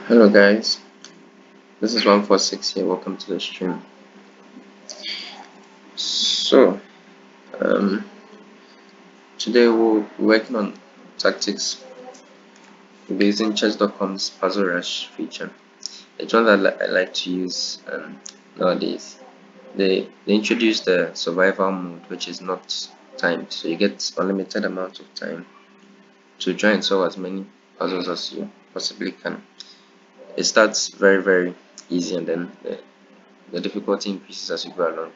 Hello guys, this is 146 here. Welcome to the stream. So, um, today we're working on tactics. We'll be using chess.com's puzzle rush feature. It's one that I like to use nowadays. They introduced the survival mode, which is not timed, so you get unlimited amount of time to try and solve as many puzzles as you possibly can. It starts very easy, and then the difficulty increases as you go along.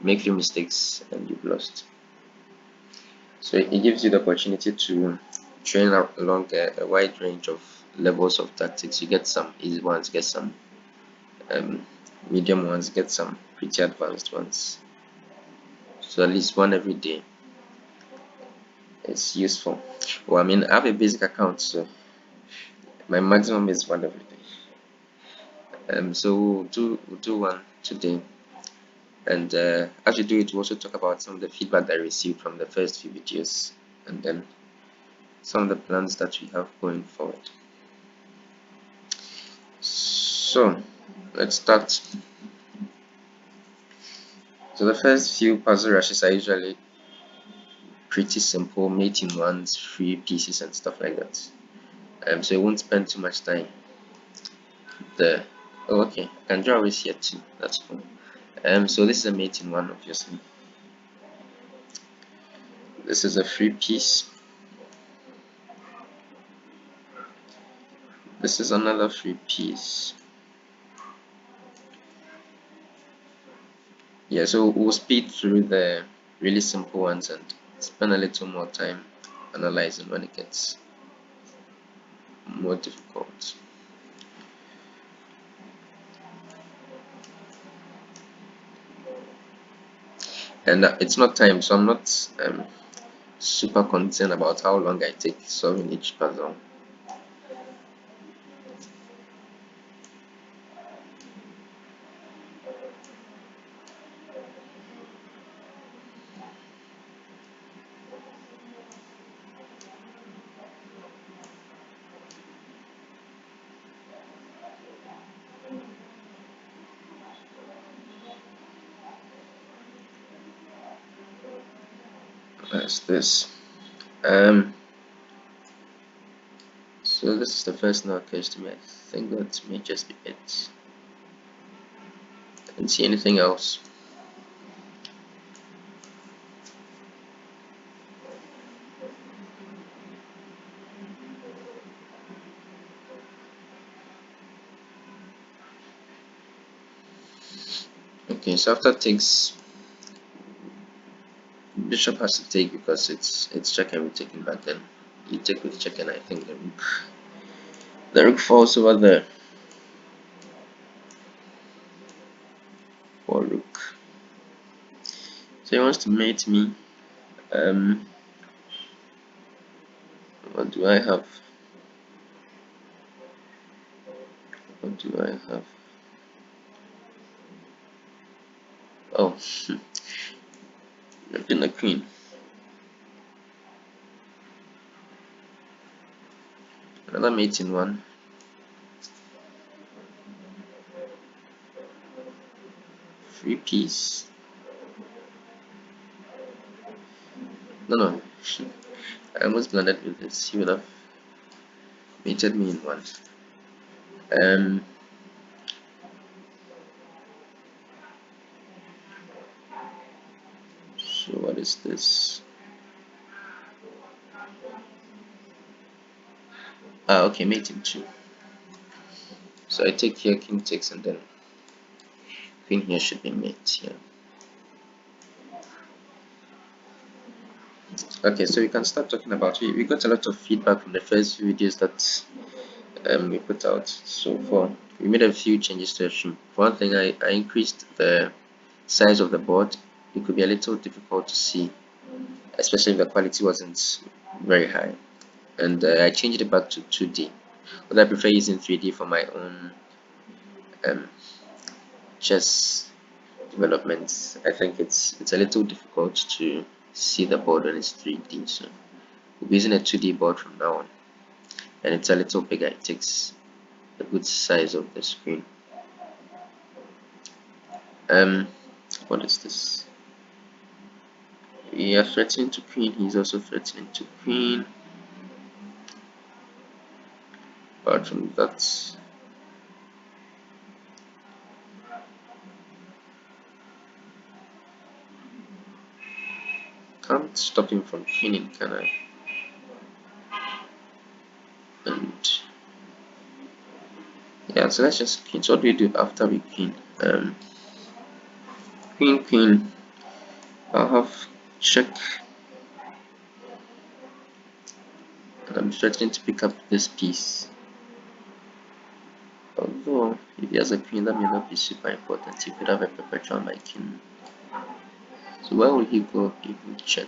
Make few mistakes and you've lost. So it gives you the opportunity to train along a wide range of levels of tactics. You get some easy ones, get some um, medium ones, get some pretty advanced ones. So at least one every day is useful. Well, I mean, I have a basic account, so my maximum is one every day. So we'll do one today, and as we do it, we'll also talk about some of the feedback that I received from the first few videos, and then some of the plans that we have going forward. So let's start. So the first few puzzle rushes are usually pretty simple, mating ones, free pieces and stuff like that. So you won't spend too much time there. Oh, okay, I can draw always here too. That's cool. So this is a mating one, obviously. This is a free piece. This is another free piece. Yeah, so we'll speed through the really simple ones and spend a little more time analyzing when it gets more difficult. And it's not time, so I'm not super concerned about how long I take solving each puzzle. That's this. So this is the first thing that occurs to me. I think that may just be it. I didn't see anything else. Okay, so after takes, bishop has to take because it's check and we taken back then. You take with check and I think the rook falls over there. Poor rook. So he wants to mate me. What do I have? What do I have? Oh, I've been a queen. Another mating one. Free piece. No. I almost blended with this. He would have mated me in one. So what is this? Okay, mating two. So I take here, king takes, and then queen here should be mate here. Okay, so we can start talking about. We got a lot of feedback from the first few videos that we put out. So far, we made a few changes to the stream. For one thing, I increased the size of the board. It could be a little difficult to see, especially if the quality wasn't very high. And I changed it back to 2D. But I prefer using 3D for my own um, chess development. I think it's a little difficult to see the board when it's 3D. So we'll be using a 2D board from now on, and it's a little bigger. It takes a good size of the screen. Um, what is this? We are threatening to queen. He's also threatening to queen. Apart from that, can't stop him from queening, can I? And yeah, so let's just queen. So what do we do after we queen? Queen. I'll have check, and I'm threatening to pick up this piece. Although if he has a queen, that may not be super important. He could have a perpetual my king. So where will he go if we check?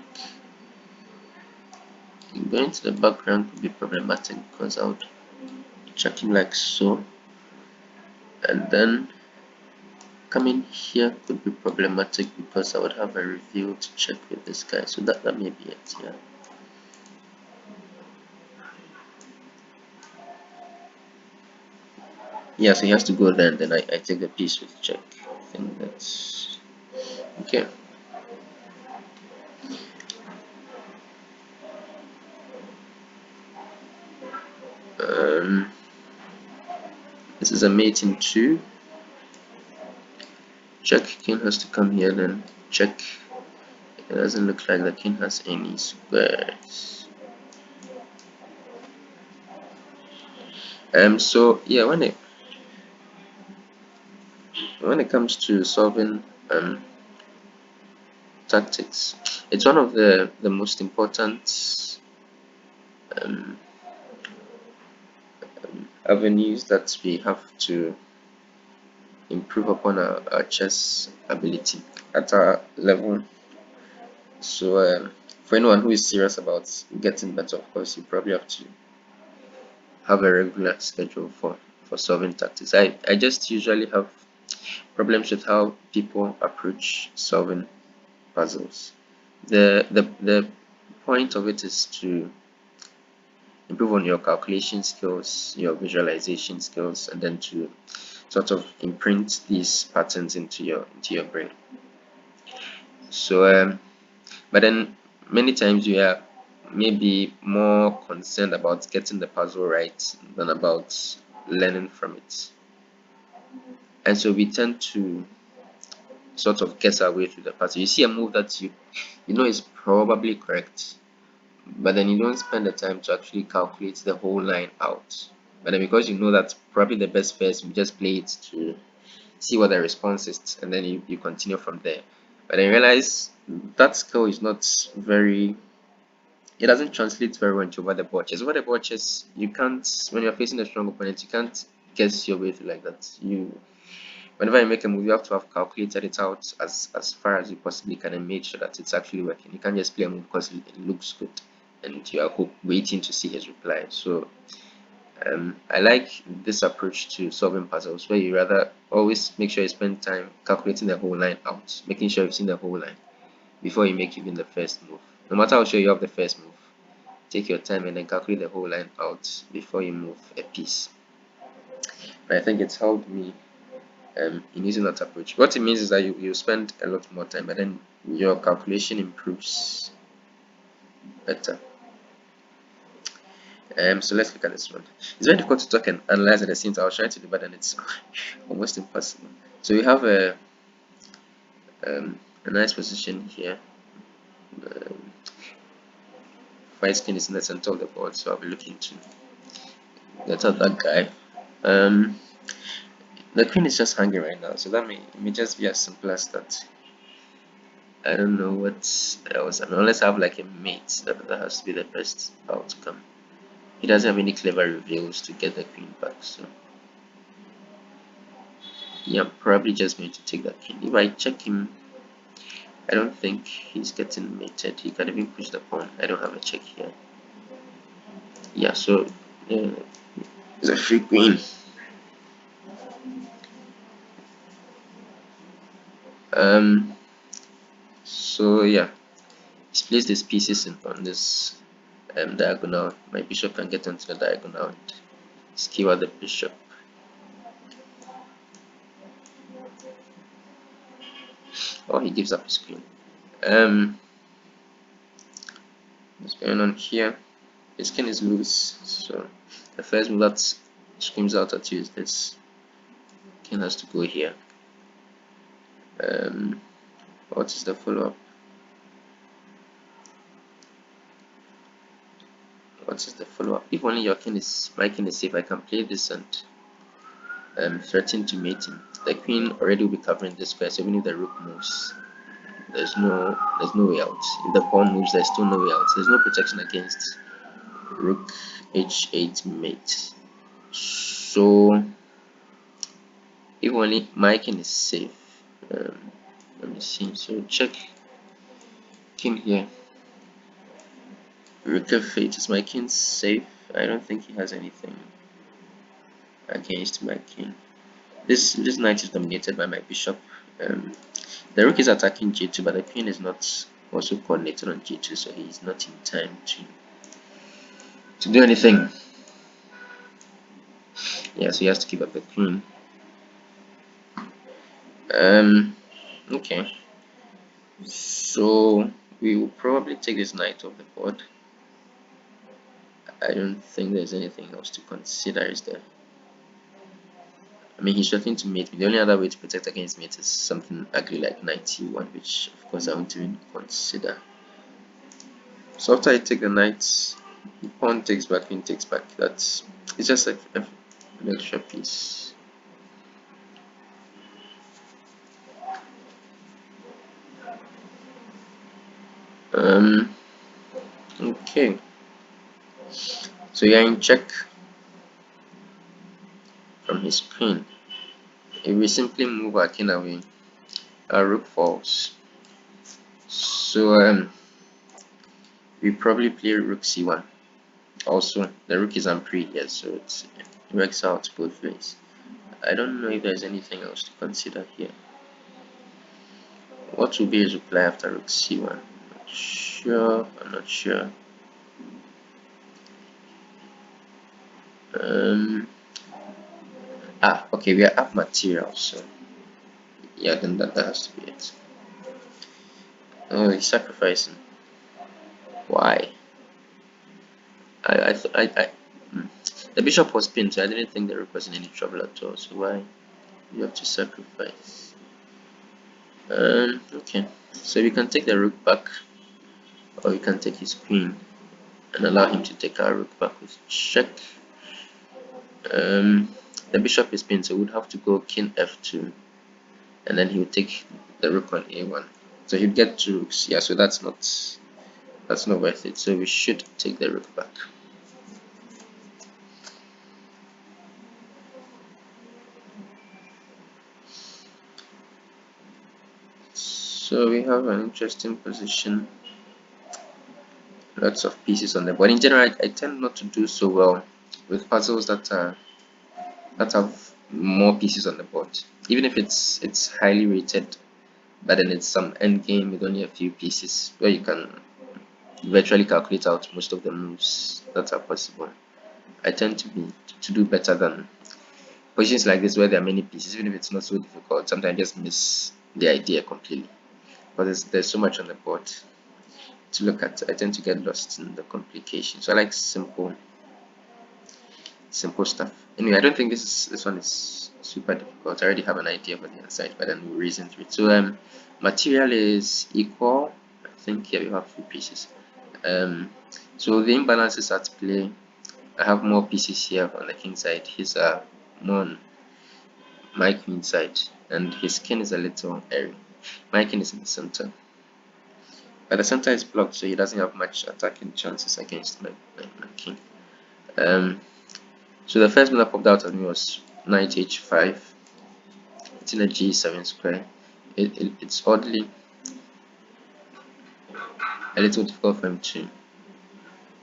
Going to the background could be problematic because I would check him like so, and then coming here could be problematic because I would have a reveal to check with this guy. So that may be it. Yeah. Yeah, so he has to go there, and then I take the piece with check. I think that's okay. Um, this is a mate in 2. Check, king has to come here, then check. It doesn't look like the king has any squares. So yeah, when it comes to solving tactics, it's one of the most important um, avenues that we have to improve upon our chess ability at our level. So for anyone who is serious about getting better, of course, you probably have to have a regular schedule for solving tactics. I just usually have problems with how people approach solving puzzles. The point of it is to improve on your calculation skills, your visualization skills, and then to sort of imprint these patterns into your brain. So but then many times we are maybe more concerned about getting the puzzle right than about learning from it, and so we tend to sort of guess our way through the puzzle. You see a move that you know is probably correct, but then you don't spend the time to actually calculate the whole line out. But then because you know that's probably the best first, you just play it to see what the response is, and then you continue from there. But then you realize that skill is not very, it doesn't translate very well into over the board chess. Over the board chess, you can't, when you're facing a strong opponent, you can't guess your way through like that. Whenever you make a move, you have to have calculated it out as far as you possibly can and make sure that it's actually working. You can't just play a move because it looks good and you are waiting to see his reply. So I like this approach to solving puzzles where you rather always make sure you spend time calculating the whole line out, making sure you've seen the whole line before you make even the first move. No matter how sure you have the first move, take your time and then calculate the whole line out before you move a piece. And I think it's helped me in using that approach. What it means is that you spend a lot more time, but then your calculation improves better. So let's look at this one. It's very difficult to talk and analyze at the same time. I was trying to do, but then it's almost impossible. So we have a nice position here. Um, White skin is in the center of the board, so I'll be looking to get out that guy. Um, the queen is just hanging right now, so that may just be as simple as that. I don't know what else. I mean, unless I have like a mate, that has to be the best outcome. He doesn't have any clever reveals to get the queen back, so yeah, I'm probably just going to take that queen. If I check him, I don't think he's getting mated. He can even push the pawn. I don't have a check here. Yeah, so it's a free queen. Um, so yeah, he's placed his pieces on this diagonal. My bishop can get onto the diagonal and skewer the bishop. or he gives up his queen. What's going on here? His king is loose, so the first move that screams out at you is this. King has to go here. What is the follow-up? What is the follow-up? If only your king is my king is safe, I can play this and threaten to mate him. The queen already will be covering this square, so even if the rook moves, there's no way out. If the pawn moves, there's still no way out. There's no protection against rook h8 mate. So if only my king is safe. Let me see. So check king here. Rook f8. Is my king safe? I don't think he has anything against my king. This knight is dominated by my bishop. The rook is attacking g2, but the queen is not also coordinated on g2, so he is not in time to do anything. Yeah, so he has to give up the queen. Okay. So we will probably take this knight off the board. I don't think there's anything else to consider, is there? I mean, he's threatening to mate me. The only other way to protect against mate is something ugly like knight e1, which of course I won't even consider. So after I take the knight, pawn takes back, queen takes back. It's just like an extra piece. Okay. So you're in check from his queen. If we simply move our king away, our rook falls. So we probably play rook c1. Also, the rook is unfree here, so it works out both ways. I don't know if there's anything else to consider here. What will be his reply after rook c1? I'm not sure. Okay, we are up material, so yeah, then that has to be it. Oh, he's sacrificing. Why? The bishop was pinned, so I didn't think the rook was in any trouble at all. So why you have to sacrifice? Okay, so we can take the rook back, or we can take his queen and allow him to take our rook back with check. The bishop is pinned, so we would have to go king f2, and then he would take the rook on a1. So he'd get two rooks. Yeah, so that's not worth it. So we should take the rook back. So we have an interesting position. Lots of pieces on the board. In general, I tend not to do so well with puzzles that have more pieces on the board. Even if it's highly rated, but then it's some end game with only a few pieces where you can virtually calculate out most of the moves that are possible. I tend to do better than positions like this where there are many pieces. Even if it's not so difficult, sometimes I just miss the idea completely. But there's so much on the board to look at. I tend to get lost in the complications. So I like simple stuff. Anyway, I don't think this one is super difficult. I already have an idea of the other side, but then we'll reason through it. So material is equal. I think here we have few pieces. So the imbalance is at play. I have more pieces here on the king side. His are more on my queen side, and his king is a little airy. My king is in the center, but the center is blocked, so he doesn't have much attacking chances against my king. So the first move that popped out at me was knight h5. It's in a g7 square. It's oddly a little difficult for him to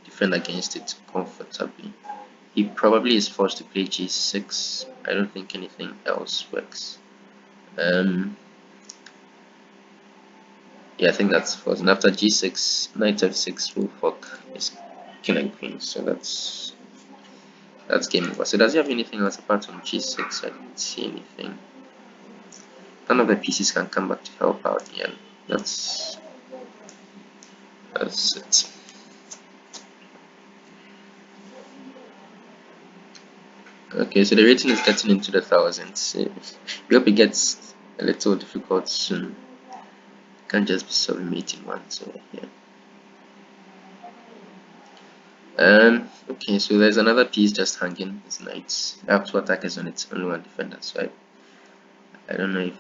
defend against it comfortably. He probably is forced to play g6. I don't think anything else works. Yeah, I think that's forced. And after g6, knight f6 will fork his king and queen. So that's game over. So does he have anything else apart from g6? I didn't see anything. none of the pieces can come back to help out. Yeah, that's it. Okay, so the rating is getting into the thousands. We hope it gets a little difficult soon. Can't just be submitting one. So yeah. Okay, so there's another piece just hanging. It's knights. I have two attackers on it, only one defender. So I don't know if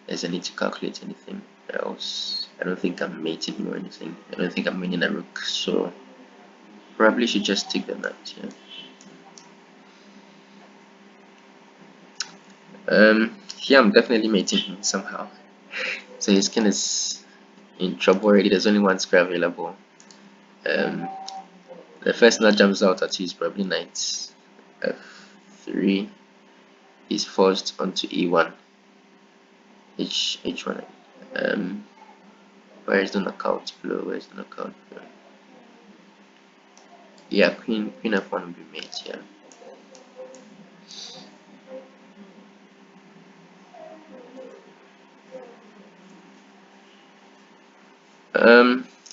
there's a need to calculate anything else. I don't think I'm mating him or anything. I don't think I'm winning a rook. So probably should just take the knight. Yeah. Here I'm definitely mating him somehow. So his king is in trouble already. There's only one square available. Um, the first that jumps out at you is probably knight f3. He's forced onto e1, h1. Where is the knockout below? Where's the knockout below? Yeah, queen f1 will be made. Yeah.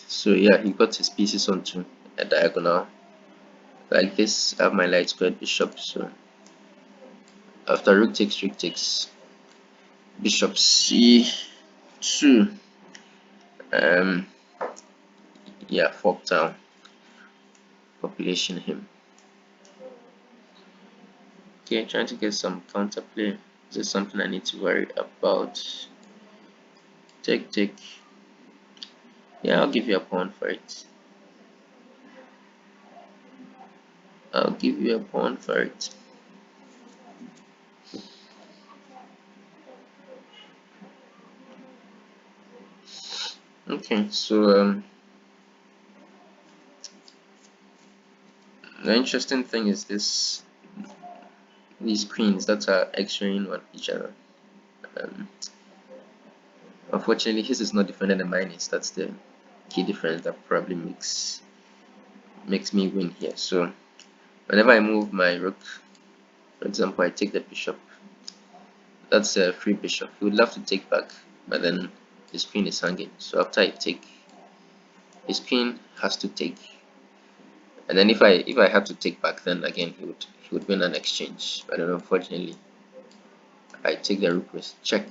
So yeah, he got his pieces onto a diagonal like this. I have my light squared bishop. So after rook takes bishop c2. Yeah, fork down, population him. Okay, trying to get some counterplay. Is this something I need to worry about? Take. Yeah, I'll give you a pawn for it. I'll give you a pawn for it. Okay, so the interesting thing is these queens that are x-raying on each other. Unfortunately, his is not defended and mine is. That's the key difference that probably makes me win here. So whenever I move my rook, for example, I take the bishop. That's a free bishop. He would love to take back, but then his queen is hanging. So after I take, his queen has to take, and then if I have to take back, then again he would win an exchange. But then unfortunately, I take the rook with check,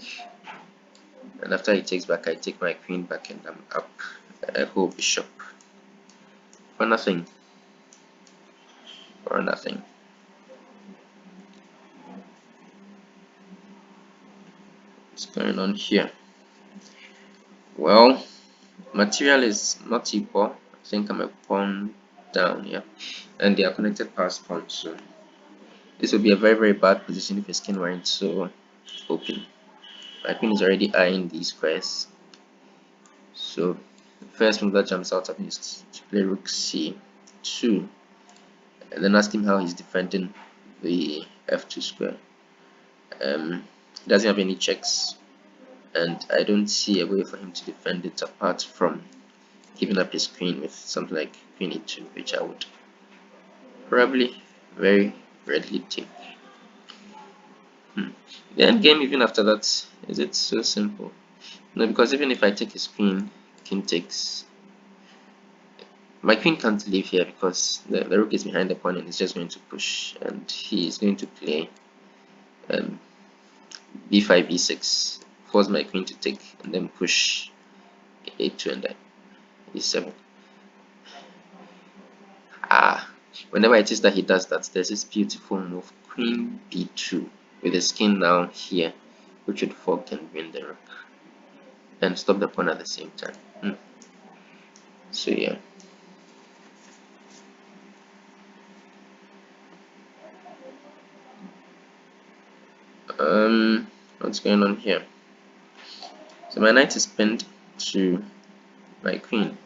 and after he takes back, I take my queen back, and I'm up a whole bishop for nothing. For nothing. What's going on here? Well, material is not equal. I think I'm a pawn down, yeah, and they are connected past pawns. So this would be a very bad position if his king weren't so open. My queen is already eyeing these squares. So the first move that jumps out at me is to play rook c2, and then ask him how he's defending the f2 square. He doesn't have any checks, and I don't see a way for him to defend it apart from giving up his queen with something like queen e2, which I would probably very readily take. The end game, even after that, is it so simple? No, because even if I take his queen, king takes. My queen can't leave here because the rook is behind the pawn and it's just going to push, and he is going to play um, b5, b6, force my queen to take, and then push a2 and then e7. Whenever it is that he does that, there's this beautiful move, queen b2, with his king now here, which would fork and win the rook and stop the pawn at the same time. So yeah. What's going on here? So my knight is pinned to my queen.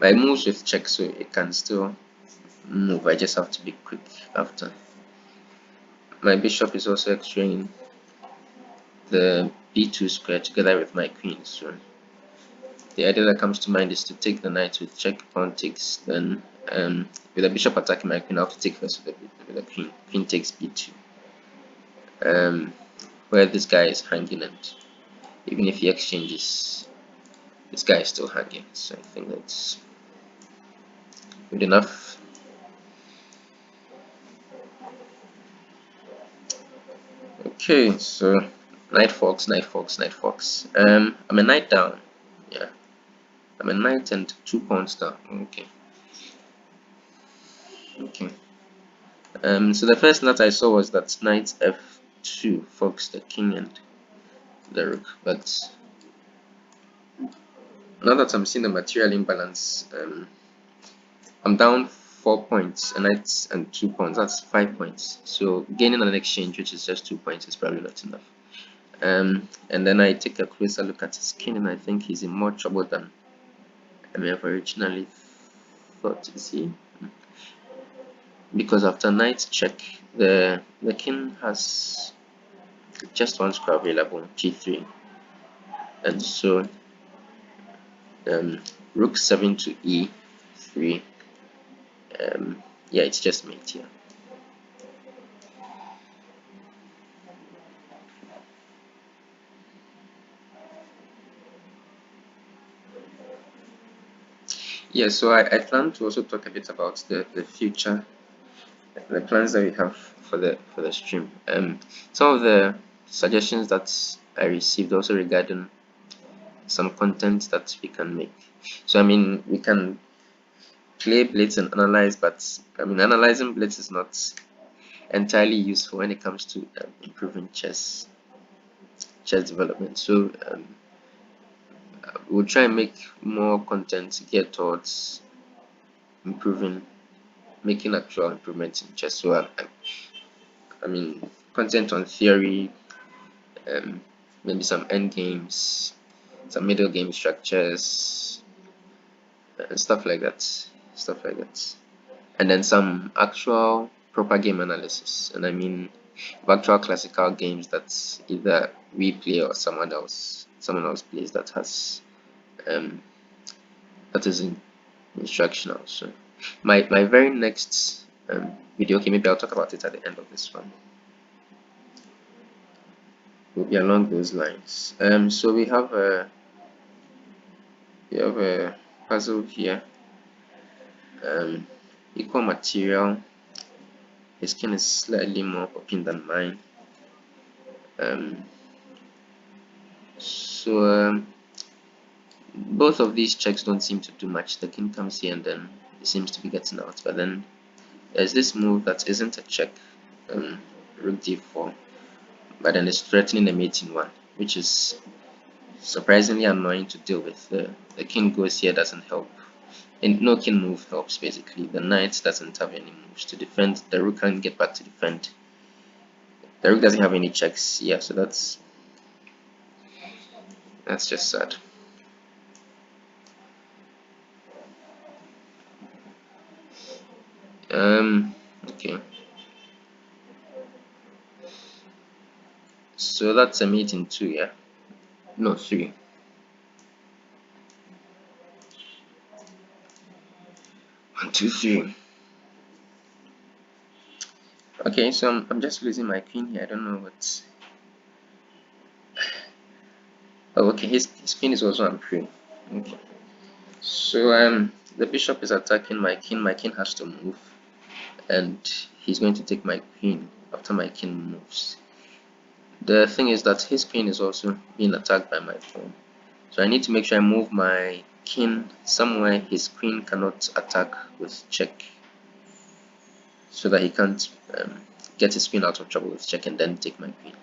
My moves with check, so it can still move. I just have to be quick after. My bishop is also extracting the b2 square together with my queen. So the idea that comes to mind is to take the knight with check, pawn takes, then with the bishop attacking my queen, I have to take first with the queen. Queen takes b2. where this guy is hanging, and even if he exchanges, this guy is still hanging. So I think that's good enough. Okay, so knight forks, knight forks, knight forks. I'm a knight down. Yeah, I'm a knight and 2 pawns down. Okay, okay. So the first knight I saw was that knight f2 forks the king and the rook. But now that I'm seeing the material imbalance, I'm down 4 points, a knight and 2 pawns. That's 5 points. So gaining an exchange, which is just 2 points, is probably not enough. And then I take a closer look at his king, and I think he's in more trouble than I may have originally thought. Is he? Because after knight check, the king has just one square available, g3, and so rook 7 to e3. Yeah, it's just mate here. Yeah, so I plan to also talk a bit about the future, the plans that we have for the stream. Some of the suggestions that I received also regarding some content that we can make. So I mean, we can play blitz and analyze, but I mean, analyzing blitz is not entirely useful when it comes to improving chess development. So we'll try and make more content geared towards improving, making actual improvements in chess. So I mean, content on theory, maybe some end games, some middle game structures, stuff like that, stuff like that, and then some actual proper game analysis. And I mean, virtual classical games that either we play or someone else plays that has that is instructional. So my very next video, okay, maybe I'll talk about it at the end of this one, will be along those lines. So we have a puzzle here, equal material. His skin is slightly more open than mine. So both of these checks don't seem to do much. The king comes here and then it seems to be getting out. But then there's this move that isn't a check, rook d4, but then it's threatening the mating one, which is surprisingly annoying to deal with. The king goes here, doesn't help. And no king move helps basically. The knight doesn't have any moves to defend. The rook can't get back to defend. The rook doesn't have any checks. Yeah, so that's just sad. Okay. So that's a mate in 2, yeah? No, 3. 1, 2, 3. Okay, so I'm just losing my queen here. I don't know what's. Oh, okay, his queen is also on queen. Okay. So the bishop is attacking my king. My king has to move, and he's going to take my queen after my king moves. The thing is that his queen is also being attacked by my pawn. So I need to make sure I move my king somewhere his queen cannot attack with check, so that he can't get his queen out of trouble with check and then take my queen.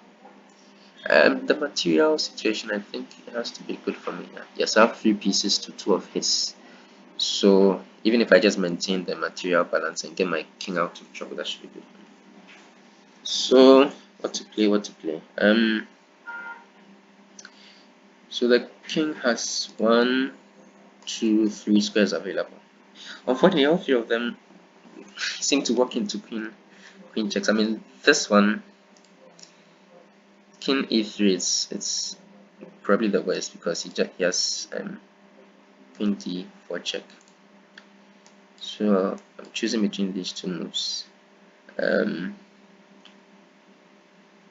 The material situation, I think it has to be good for me. Yes, I have 3 pieces to 2 of his. So even if I just maintain the material balance and get my king out of trouble, that should be good. So what to play? What to play? So the king has 1, 2, 3 squares available. Unfortunately, all 3 of them seem to walk into queen checks. I mean, this one, king e3, it's probably the worst because he has queen d4 check. So I'm choosing between these 2 moves.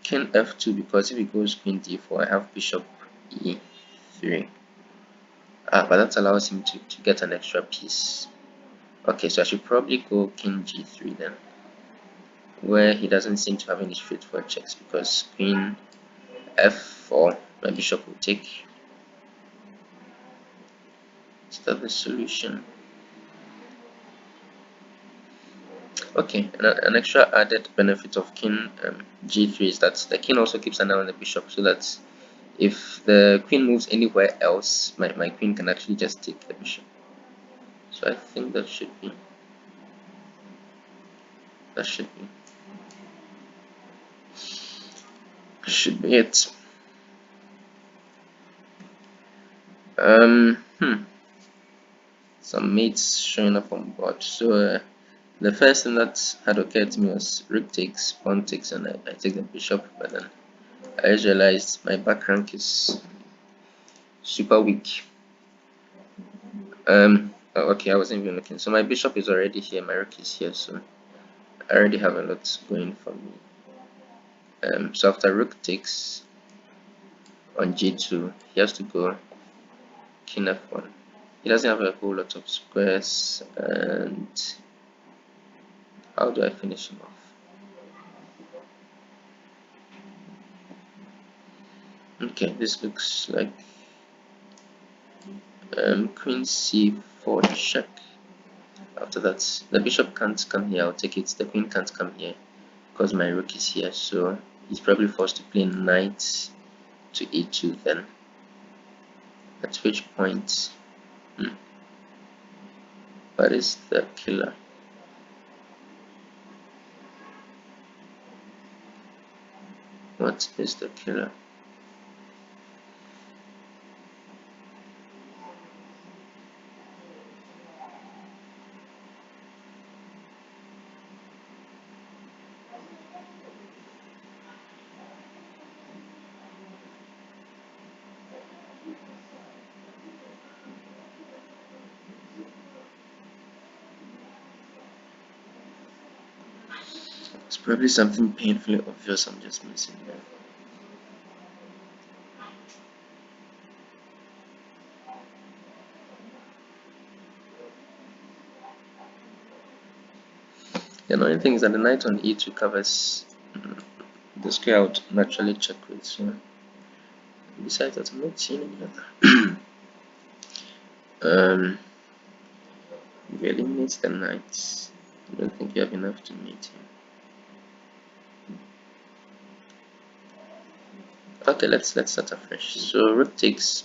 king f2, because if it goes queen d4, I have bishop e3. But that allows him to get an extra piece. Okay, so I should probably go king g3 then, where he doesn't seem to have any straightforward checks, because queen f4, my bishop will take. Is that the solution? Okay, an extra added benefit of king g3 is that the king also keeps an eye on the bishop, so that if the queen moves anywhere else, my queen can actually just take the bishop. So I think that should be it. Some mates showing up on board. So the first thing that had occurred to me was rook takes, pawn takes, and I take the bishop. But then I just realized my back rank is super weak. Okay, I wasn't even looking. So my bishop is already here, my rook is here, so I already have a lot going for me. So after rook takes on g2, he has to go king f1. He doesn't have a whole lot of squares, and how do I finish him off? Okay, this looks like queen c4 check. After that, the bishop can't come here, I'll take it. The queen can't come here because my rook is here, so he's probably forced to play knight to e2 then. At which point, what is the killer? What is the killer? It's probably something painfully obvious I'm just missing there. The annoying thing is that the knight on e2 covers the square I would naturally check with, so besides that, I'm not seeing any other. You eliminate the knight. I don't think you have enough to mate him. Okay, let's start afresh. So rook takes,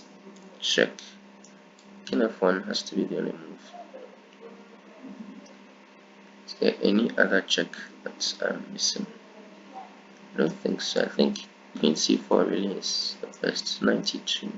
check. King f1 has to be the only move. Is there any other check that I'm missing? I don't think so. I think queen c4 really is the best. 92.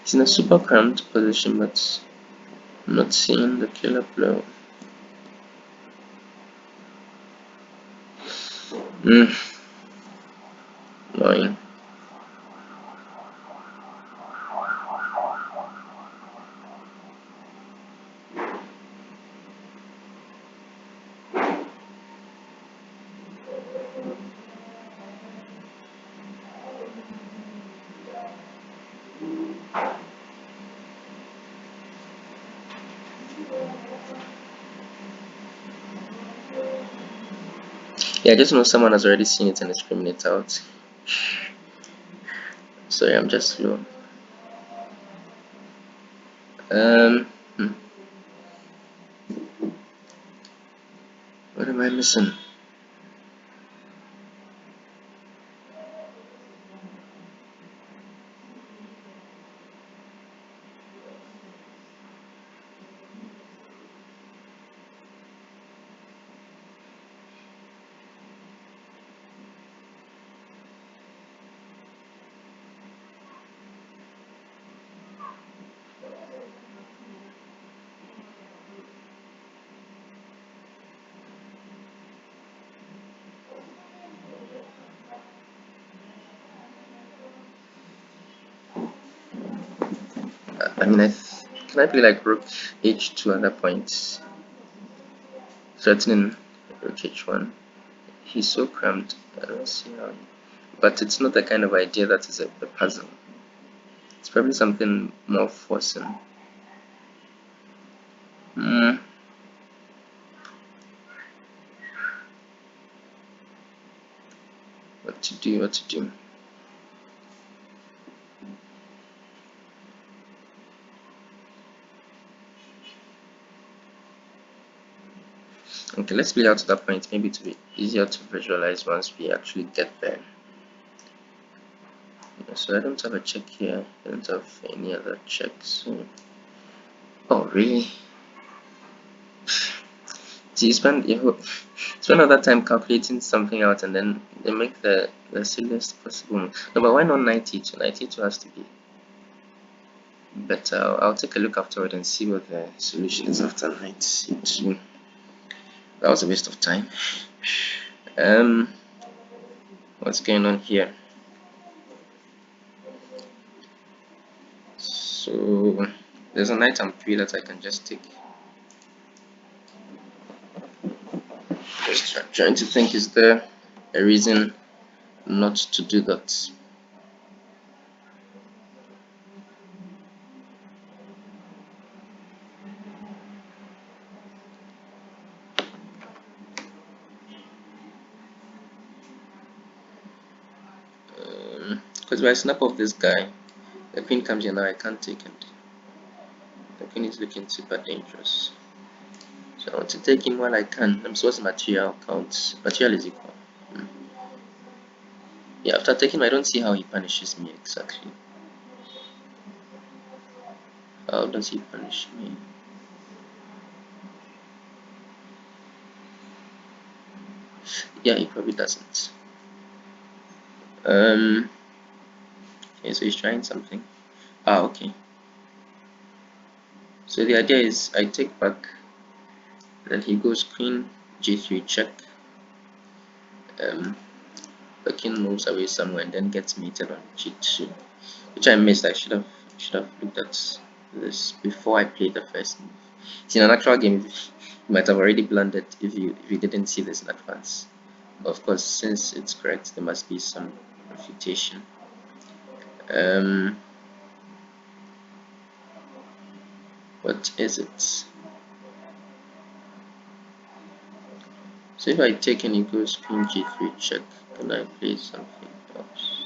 He's in a super cramped position, but I'm not seeing the killer blow. Annoying. Yeah, I just know someone has already seen it and is screaming it out. Sorry, I'm just slow. What am I missing? I mean, can I play like rook h2 at that point, threatening rook h1? He's so cramped. I don't see how. But it's not the kind of idea that is a puzzle. It's probably something more forcing. What to do? What to do? Okay, let's play out to that point. Maybe to be easier to visualize once we actually get there. Yeah, so I don't have a check here. I don't have any other checks. Oh, really? So you spend all that time calculating something out and then they make the silliest possible move. No, but why not 92? 92 has to be better. I'll take a look afterward and see what the solution is after 92. That was a waste of time. What's going on here? So there's a knight and 3 that I can just take. Just trying to think, is there a reason not to do that? Because if I snap off this guy, the queen comes here now, I can't take it. The queen is looking super dangerous. So I want to take him while I can. I'm supposed to material count. Material is equal. Yeah, after taking him, I don't see how he punishes me exactly. How does he punish me? Yeah, he probably doesn't. Okay, so he's trying something. Ah, okay. So the idea is I take back, then he goes queen g3 check. The king moves away somewhere and then gets mated on g2, which I missed. I should have looked at this before I played the first move. See, in an actual game, you might have already blundered if you didn't see this in advance. But of course, since it's correct, there must be some refutation. What is it? So if I take and it goes queen g3 check, can I play something else?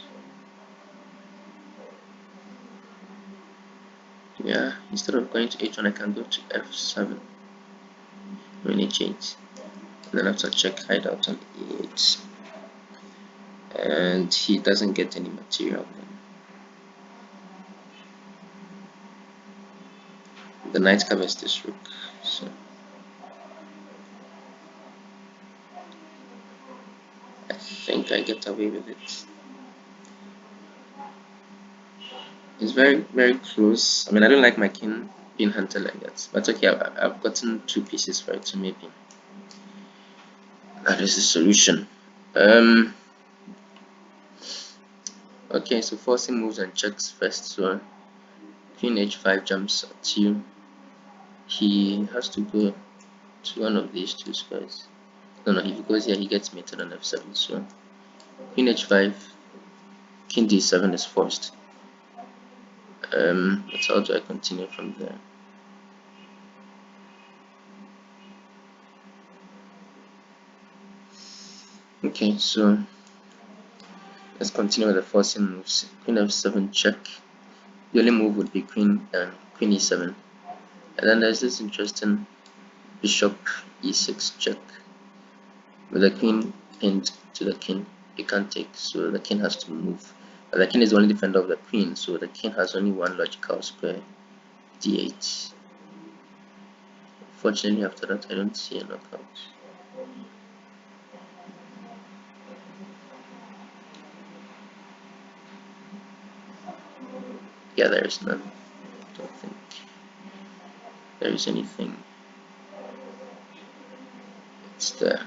Yeah, instead of going to h1, I can go to f7 when it changes. And then after check, hide out on e8. And he doesn't get any material then. The knight covers this rook. So I think I get away with it. It's very, very close. I mean, I don't like my king being hunted like that. But okay, I've gotten 2 pieces for it, so maybe that is the solution. Okay, so forcing moves and checks first. So queen h5 jumps at you. He has to go to one of these 2 squares. No, if he goes here, he gets mated on f7. So queen h5, king d7 is forced. But how do I continue from there? Okay, so let's continue with the forcing moves. Queen f7 check. The only move would be queen e7. And then there's this interesting bishop e6 check. With the queen pinned to the king, you can't take, so the king has to move. But the king is the only defender of the queen, so the king has only one logical square, d8. Fortunately, after that, I don't see a knockout. Yeah, there is none. I don't think there is anything. It's there.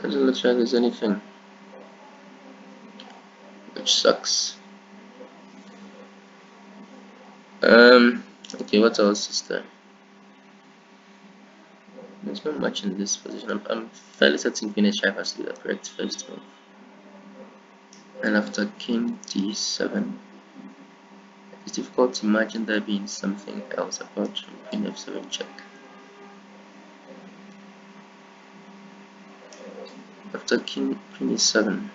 Doesn't look like there's anything, which sucks. Okay, what else is there? There's not much in this position. I'm fairly certain queen h5 has to be the correct first move. And after king d7, it's difficult to imagine there being something else apart from queen f7 check. After queen e7,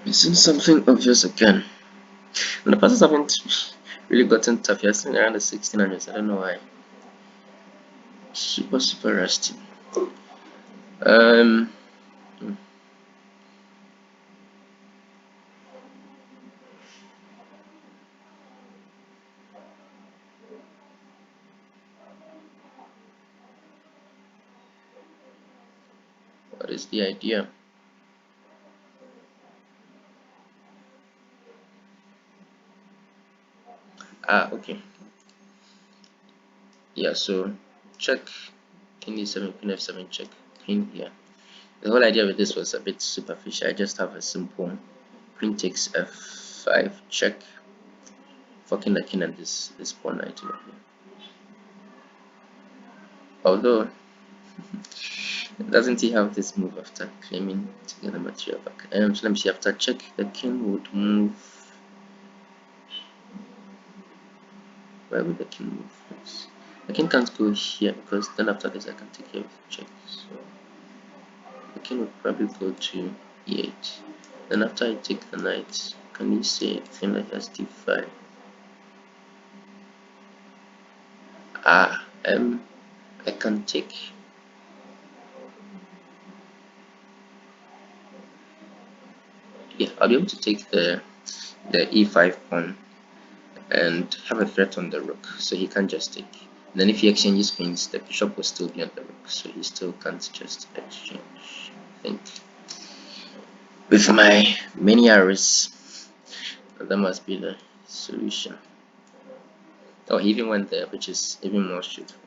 missing something obvious again. And the passes haven't really gotten tough. You're still around the 1600s. I don't know why. Super rusty. Um, what is the idea? Okay. Yeah, so check king e7, queen f7 check, queen here. The whole idea with this was a bit superficial. I just have a simple queen takes f5 check, forking the king and this pawn knight over here. Although, doesn't he have this move after claiming to get the material back? So let me see. After check, the king would move. Where would the king move? The king can't go here because then after this I can take care of the check. So the king would probably go to e8. Then after I take the knight, can you say thing like as d5? I can take. Yeah, I'll be able to take the e5 pawn and have a threat on the rook, so he can't just take. And then if he exchanges queens, the bishop will still be on the rook, so he still can't just exchange. I think with my many arrows, that must be the solution. Oh, he even went there, which is even more straightforward.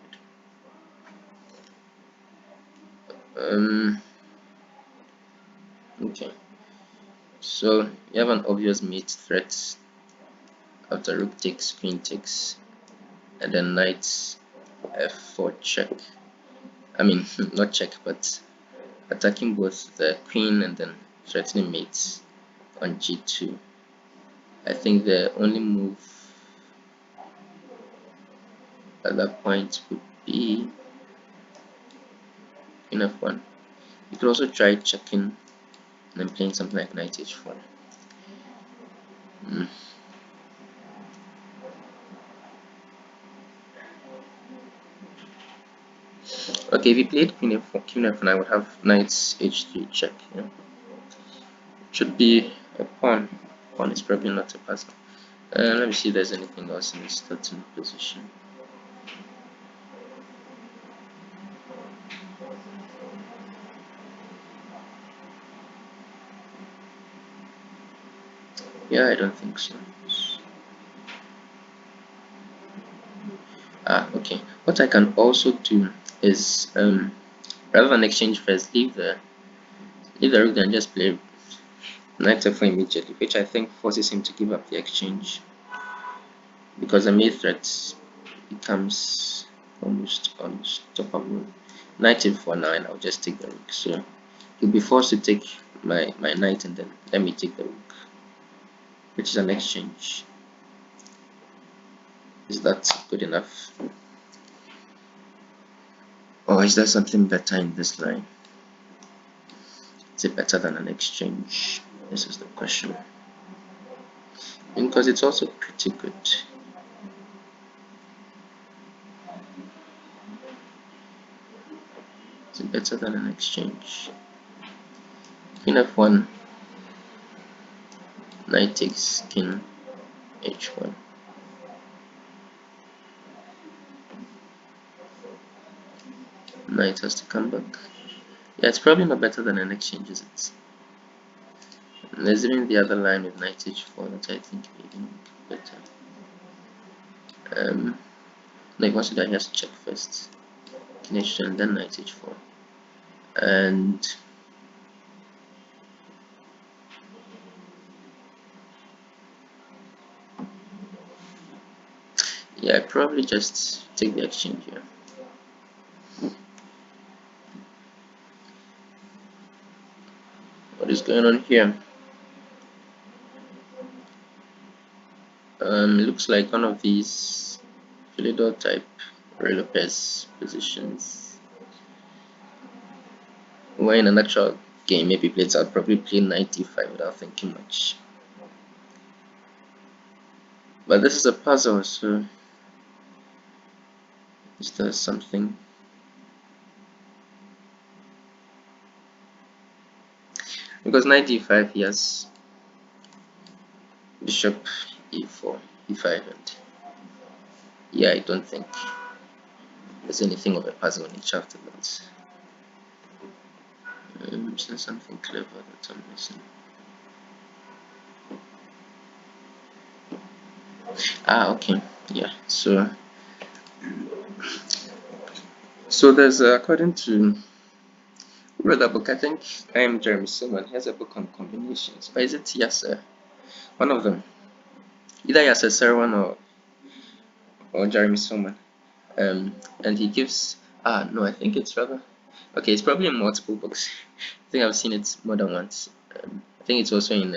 Okay, so you have an obvious mate threat after rook takes, queen takes, and then knight f4 check. I mean, not check, but attacking both the queen and then threatening mates on g2. I think the only move at that point would be queen f1. You could also try checking and then playing something like knight h4. Okay, if he played queen f1, I would have knight h3 check. Yeah. Should be a pawn. Pawn is probably not a puzzle. Let me see if there's anything else in this starting position. Yeah, I don't think so. Okay. What I can also do is rather than exchange first, leave the rook and just play knight f4 immediately, which I think forces him to give up the exchange because the mate threat becomes almost unstoppable. Knight f4 now, and I'll just take the rook. So he'll be forced to take my knight and then let me take the rook, which is an exchange. Is that good enough? Or is there something better in this line? Is it better than an exchange? This is the question. Because it's also pretty good. Is it better than an exchange? Queen f1, knight takes king h1. Knight has to come back. Yeah, it's probably not better than an exchange, is it? There's even the other line with knight h4 that I think even better. Like what should I just check first? King h2 and then knight h4. And yeah, I probably just take the exchange here. What is going on here? Looks like one of these Philidor type Ray Lopez positions. When in an actual game maybe plays out, probably play 95 without thinking much. But this is a puzzle, so is there something? Because knight d5 he has bishop e4, e5, and yeah, I don't think there's anything of a puzzle in each after that. Is there something clever that I'm missing? Ah, okay, yeah. So there's according to read a book, I think I am Jeremy Simon. He has a book on combinations. Or is it Yasser? One of them. Either Yasser Serwan or Jeremy Simon. And he gives no, I think it's rather okay, it's probably in multiple books. I think I've seen it more than once. I think it's also in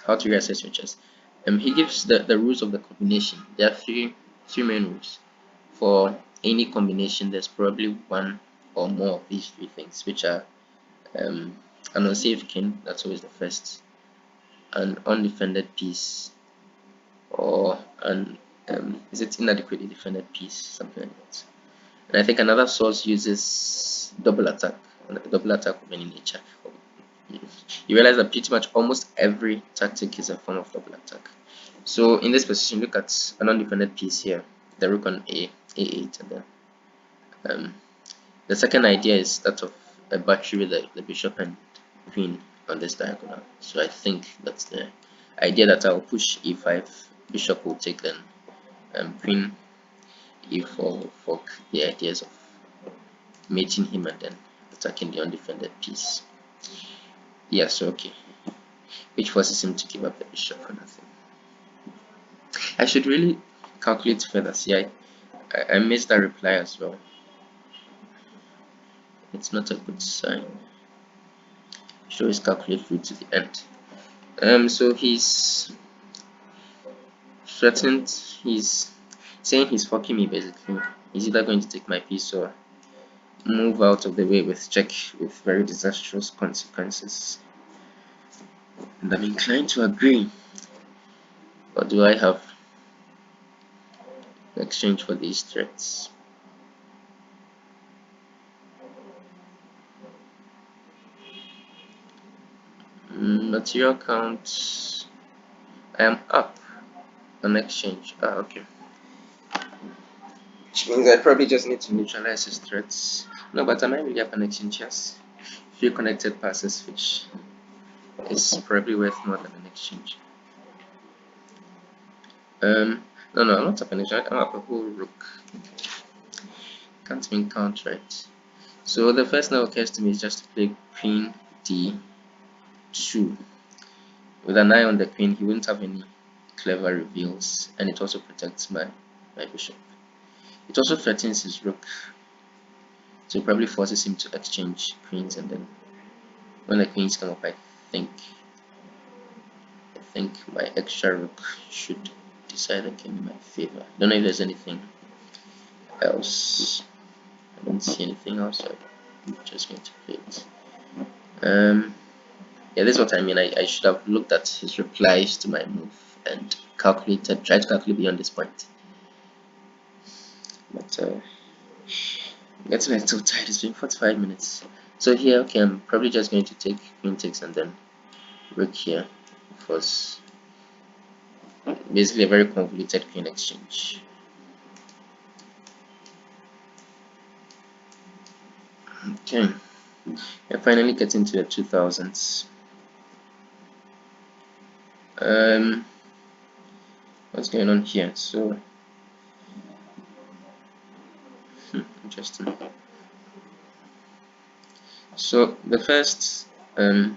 How to Reassess Your Chess. He gives the rules of the combination. There are three main rules. For any combination, there's probably one or more of these three things, which are an unsafe king, that's always the first, an undefended piece, or an is it inadequately defended piece, something like that. And I think another source uses double attack of any nature. You realize that pretty much almost every tactic is a form of double attack. So in this position, look at an undefended piece here, the rook on a8, and then the second idea is that of a battery with the bishop and queen on this diagonal. So I think that's the idea, that I'll push e5, bishop will take, then queen e4 will fork the ideas of mating him and then attacking the undefended piece. Yeah, so okay. Which forces him to give up the bishop for nothing. I should really calculate further. See, I missed that reply as well. It's not a good sign. Should always calculate through to the end. So he's threatened, he's saying he's fucking me basically. He's either going to take my piece or move out of the way with check with very disastrous consequences. And I'm inclined to agree. Or do I have in exchange for these threats? Material count. I am up on exchange. Okay. Which means I probably just need to neutralize his threats. No, but I might really have an exchange, yes. Few connected passes, which is probably worth more than an exchange. No, I'm not up an exchange. I'm up a whole rook. Can't even count, right? So the first thing that occurs to me is just to play queen d2. With an eye on the queen, he wouldn't have any clever reveals, and it also protects my bishop. It also threatens his rook, so it probably forces him to exchange queens, and then when the queens come up, I think my extra rook should decide the game in my favor. Don't know if there's anything else. I don't see anything else, so I'm just going to play it. Yeah, this is what I mean. I should have looked at his replies to my move and tried to calculate beyond this point. But getting a little tired. It's been 45 minutes. So here, okay, I'm probably just going to take queen takes and then rook here. It was basically a very convoluted queen exchange. Okay, we're finally getting to the 2000s. What's going on here? So interesting. So the first things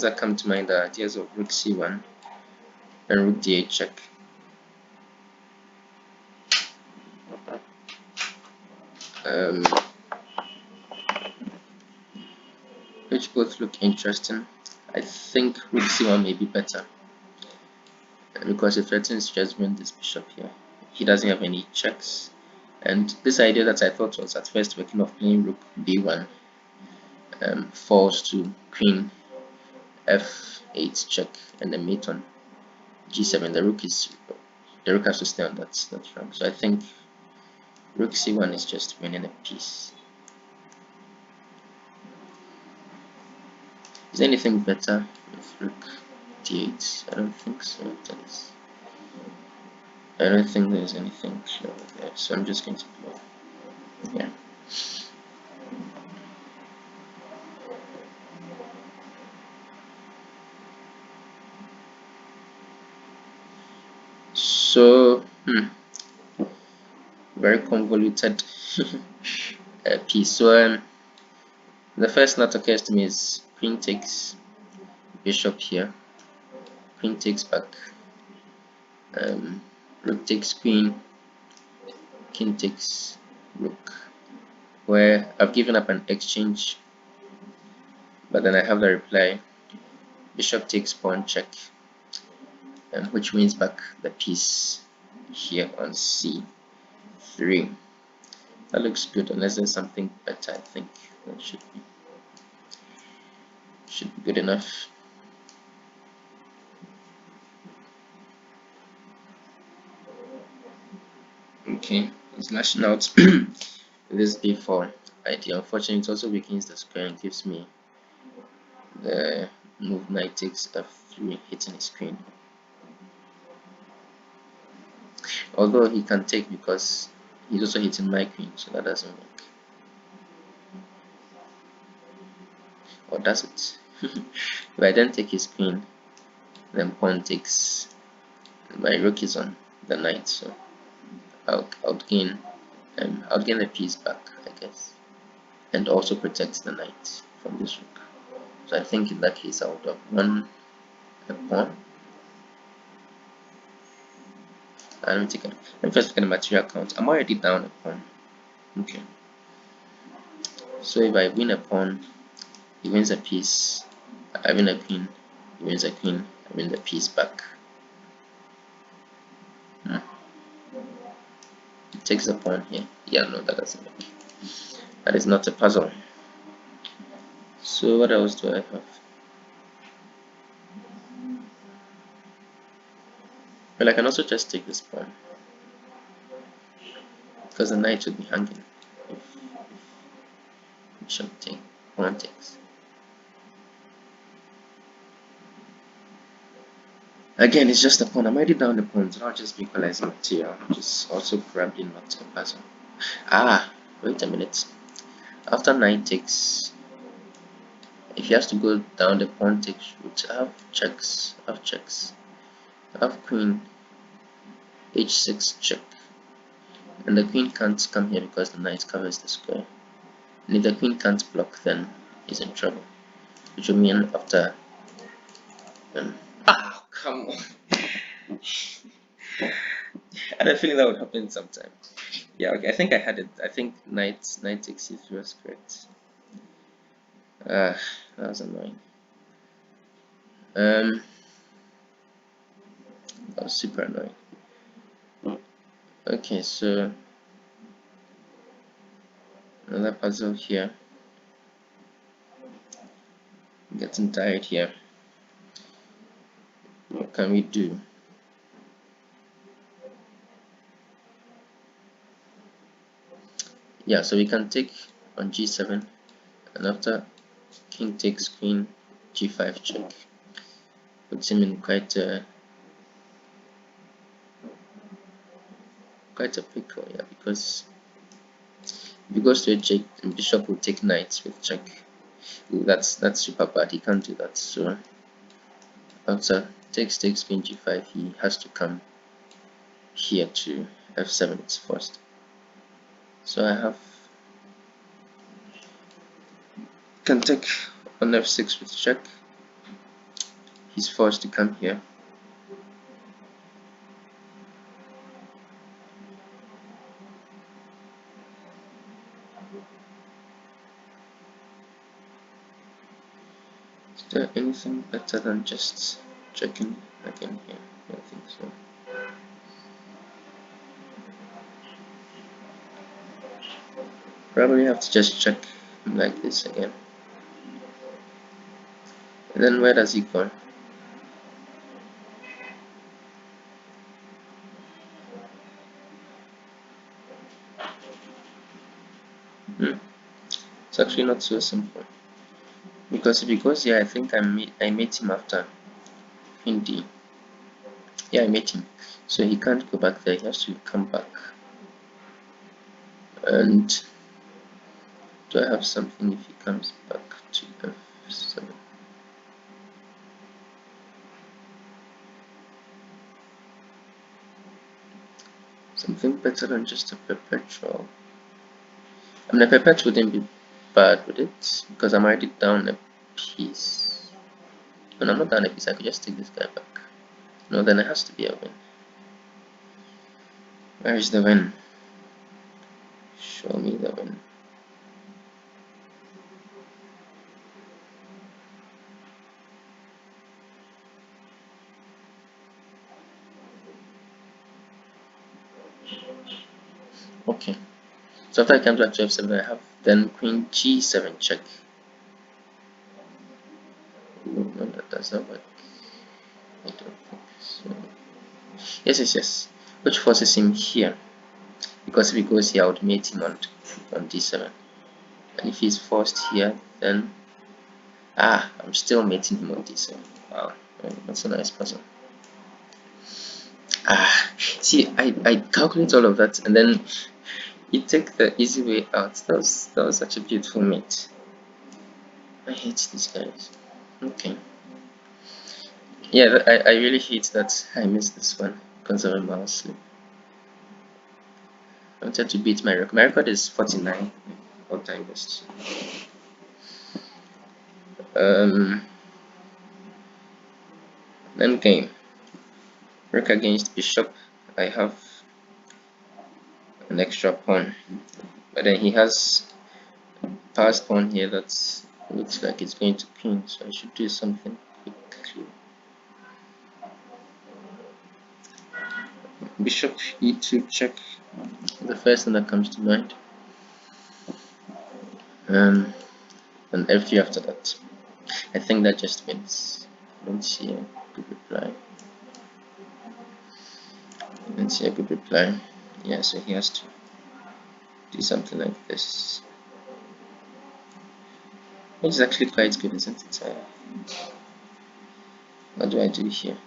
that come to mind are ideas of rook c1 and rook d8 check. Um, which both look interesting. I think rook c1 may be better because it threatens judgment this bishop here. He doesn't have any checks, and this idea that I thought was at first working of playing rook b1 falls to queen f8 check and the mate on g7. The rook has to stay on that rank. So I think rook c1 is just winning a piece. Is there anything better with rook d8? I don't think so. I don't think there's anything clever there, so I'm just going to play. Yeah. So, very convoluted piece. So, the first that occurs to me is queen takes bishop here, queen takes back, rook takes queen, king takes rook, where I've given up an exchange, but then I have the reply, bishop takes pawn check, which wins back the piece here on c3. That looks good, unless there's something better. I think that should be good enough. Okay, it's lashing out this b4 idea. Unfortunately, it also weakens the square and gives me the move knight takes f3, hitting his queen. Although he can take because he's also hitting my queen, so that doesn't work. Or does it? If I then take his queen, then pawn takes, my rook is on the knight, so I'll gain the piece back, I guess, and also protect the knight from this rook. So I think in that case I would have won a pawn. Let me first look at the material count. I'm already down a pawn. Okay. So if I win a pawn, he wins a piece. I win a queen, he wins a queen, I win the piece back. It takes a pawn here. Yeah, no, that doesn't work. That is not a puzzle. So what else do I have? Well, I can also just take this pawn, because the knight should be hanging if bishop take, pawn takes. Again, it's just a pawn. I'm already down the pawn, so I'll just equalize material, which is also probably not a puzzle. Wait a minute. After knight takes, if he has to go down, the pawn takes root. I have checks. I have queen h6 check, and the queen can't come here because the knight covers the square. And if the queen can't block, then he's in trouble, which will mean after come on. I had a feeling that would happen sometime. Yeah, okay, I think I had it. I think knight takes c3 was correct. That was annoying. That was super annoying. Okay, so another puzzle here. I'm getting tired here. What can we do? Yeah, so we can take on g7, and after king takes queen, g5 check. Puts him in quite a pickle, yeah, because If he goes to a check, the bishop will take knight with check. Ooh, that's super bad. He can't do that. So after takes queen g5, he has to come here to f7. It's forced. So I have can take on f6 with check. He's forced to come here. Is there anything better than just checking again here? I don't think so. Probably have to just check like this again. And then where does he go? It's actually not so simple. Because if he goes here, I think I mate him after queen d. Yeah, I mate him. So he can't go back there, he has to come back. And do I have something if he comes back to f7? Something better than just a perpetual. I mean, a perpetual wouldn't be bad with it, because I'm already down a piece. When I'm not down a piece, I could just take this guy back. No, then it has to be a win. Where is the win? Show me the win. Okay. So after I come back to f7, I have then queen g7 check. Ooh, no, that doesn't work. I don't think so. Yes. Which forces him here. Because if he goes here, I would mate him on d7. And if he's forced here, then I'm still mating him on d7. Wow, that's a nice puzzle. See, I calculate all of that and then you take the easy way out. That was such a beautiful mate. I hate these guys. Okay. Yeah, I really hate that I missed this one because of a mouse slip. I wanted to beat my record. My record is 49 all time best. Then game. Rook against bishop. I have an extra pawn, but then he has passed pawn here that looks like it's going to queen, so I should do something quickly. Bishop e2 check, the first thing that comes to mind. And f3 after that. I think that just wins. Let's see a good reply. Let's see a good reply. Yeah, so he has to do something like this. Which is actually quite good, isn't it? What do I do here?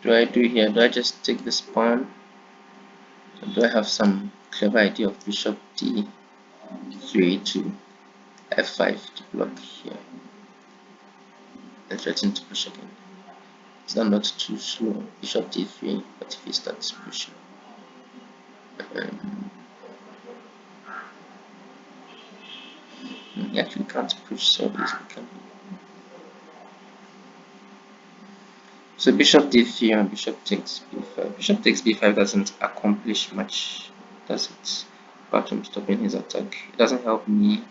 Do I do here? Do I just take this pawn? Or do I have some clever idea of bishop d3 to f5 to block here? And threaten to push again. Is that not too slow? Bishop d3, but if he starts pushing. He actually can't push so easily, can he? So bishop d3 and bishop takes b5. Bishop takes b5 doesn't accomplish much, does it? Apart from stopping his attack. It doesn't help me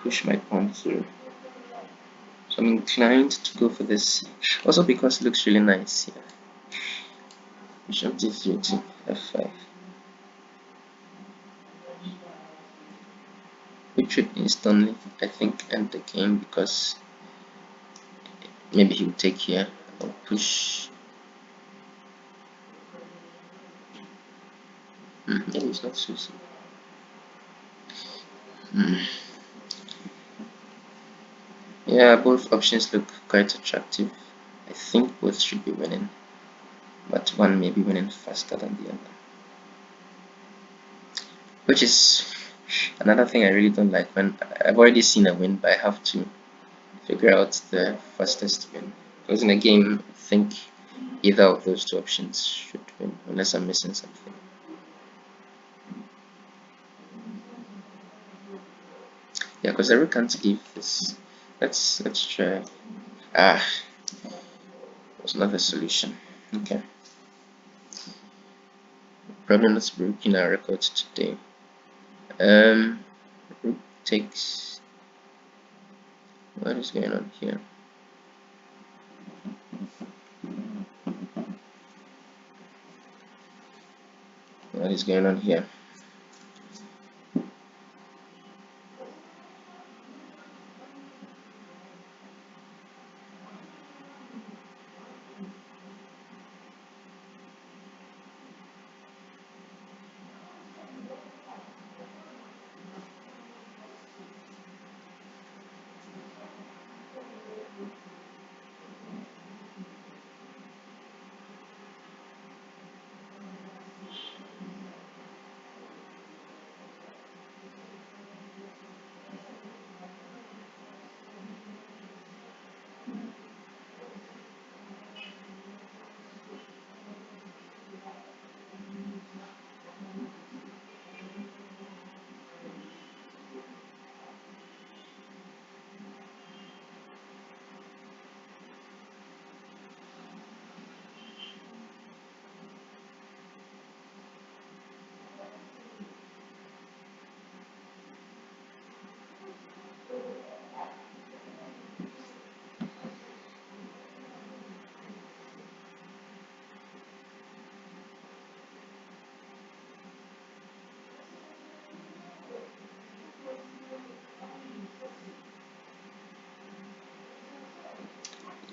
push my pawn through. So I'm inclined to go for this. Also because it looks really nice here. Bishop d3 to f5. Which would instantly, I think, end the game because maybe he will take here or push. Maybe it's not so simple. Yeah, both options look quite attractive. I think both should be winning, but one may be winning faster than the other, which is another thing I really don't like. When I've already seen a win, but I have to figure out the fastest win. Because in a game, I think either of those two options should win, unless I'm missing something. Yeah, because I really can't leave this. Let's try. Ah, was not the solution. Okay. Probably not breaking our record today. Rook takes. What is going on here? What is going on here?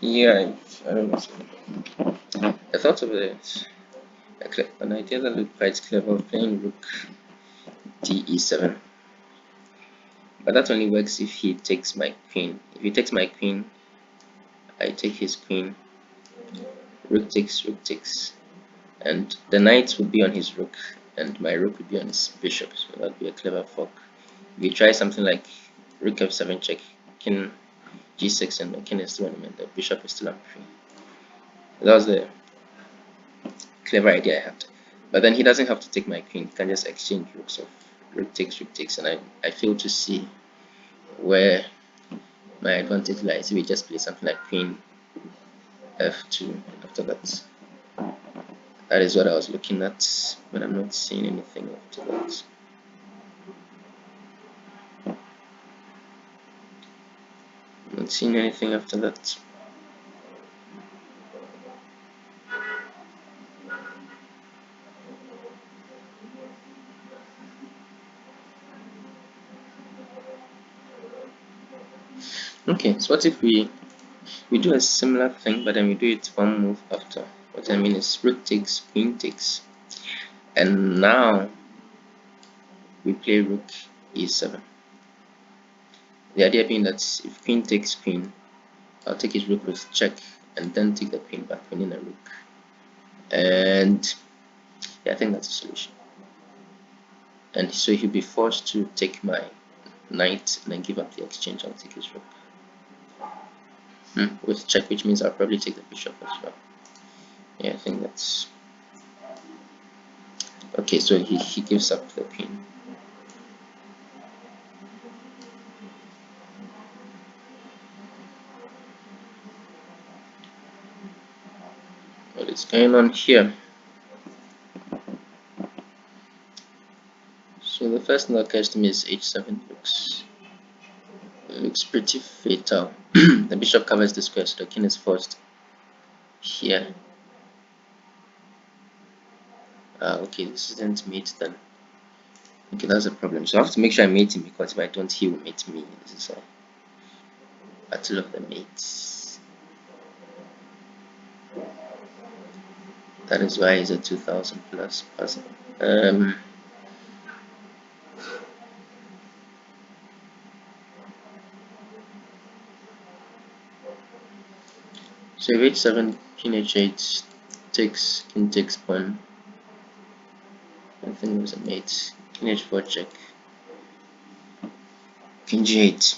Yeah, I don't know. I thought of it. An idea that looked quite clever, playing rook d7, but that only works if he takes my queen. If he takes my queen, I take his queen. Rook takes, and the knight would be on his rook, and my rook would be on his bishop. So that would be a clever fork. If you try something like rook f7 check, king g6, and the king is still on him, and the bishop is still on free. That was the clever idea I had. But then he doesn't have to take my queen. He can just exchange rooks of rook takes, and I fail to see where my advantage lies. If we just play something like queen f2 after that. That is what I was looking at, but I'm not seeing anything after that. I'm not seeing anything after that. Okay, so what if we do a similar thing, but then we do it one move after? What I mean is rook takes, queen takes, and now we play rook e7. The idea being that if queen takes queen, I'll take his rook with check and then take the queen back, winning a rook. And yeah, I think that's the solution. And so he'll be forced to take my knight and then give up the exchange. I'll take his rook. With check, which means I'll probably take the bishop as well. Yeah, I think that's okay. So he gives up the queen. What is going on here? So the first thing that occurs to me is h7 looks pretty fatal. The bishop covers the square, so the king is forced here. Okay, this isn't mate then. Okay, that's a problem. So I have to make sure I mate him, because if I don't, he will mate me. This is a battle of the mates. That is why it's a 2000 plus puzzle. So if h7, king h8 takes, king takes pawn. I think it was a mate. King h4 check. King g8.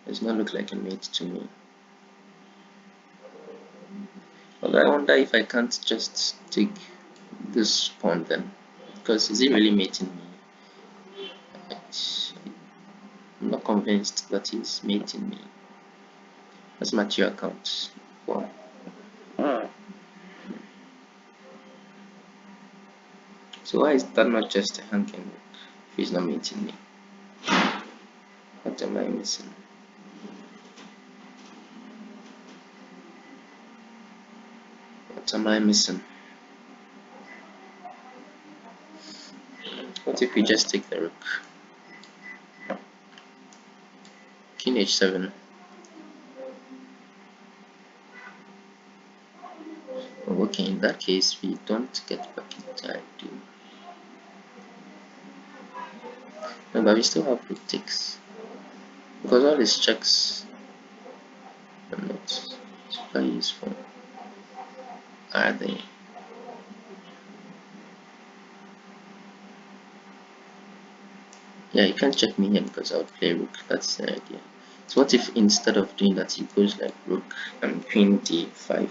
Does not look like a mate to me. Although I wonder if I can't just take this pawn then. Because is he really mating me? I'm not convinced that he's mating me. Let's match your account. Wow. So why is that not just a hanging if he's not mating me? What am I missing? What am I missing? What if we just take the rook? King h7. Oh, okay, in that case we don't get back in time, do we? No, but we still have rook takes. Because all these checks are not super useful, are they? Yeah, you can't check me here because I would play rook. That's the idea. So what if instead of doing that he goes like rook and queen d5, and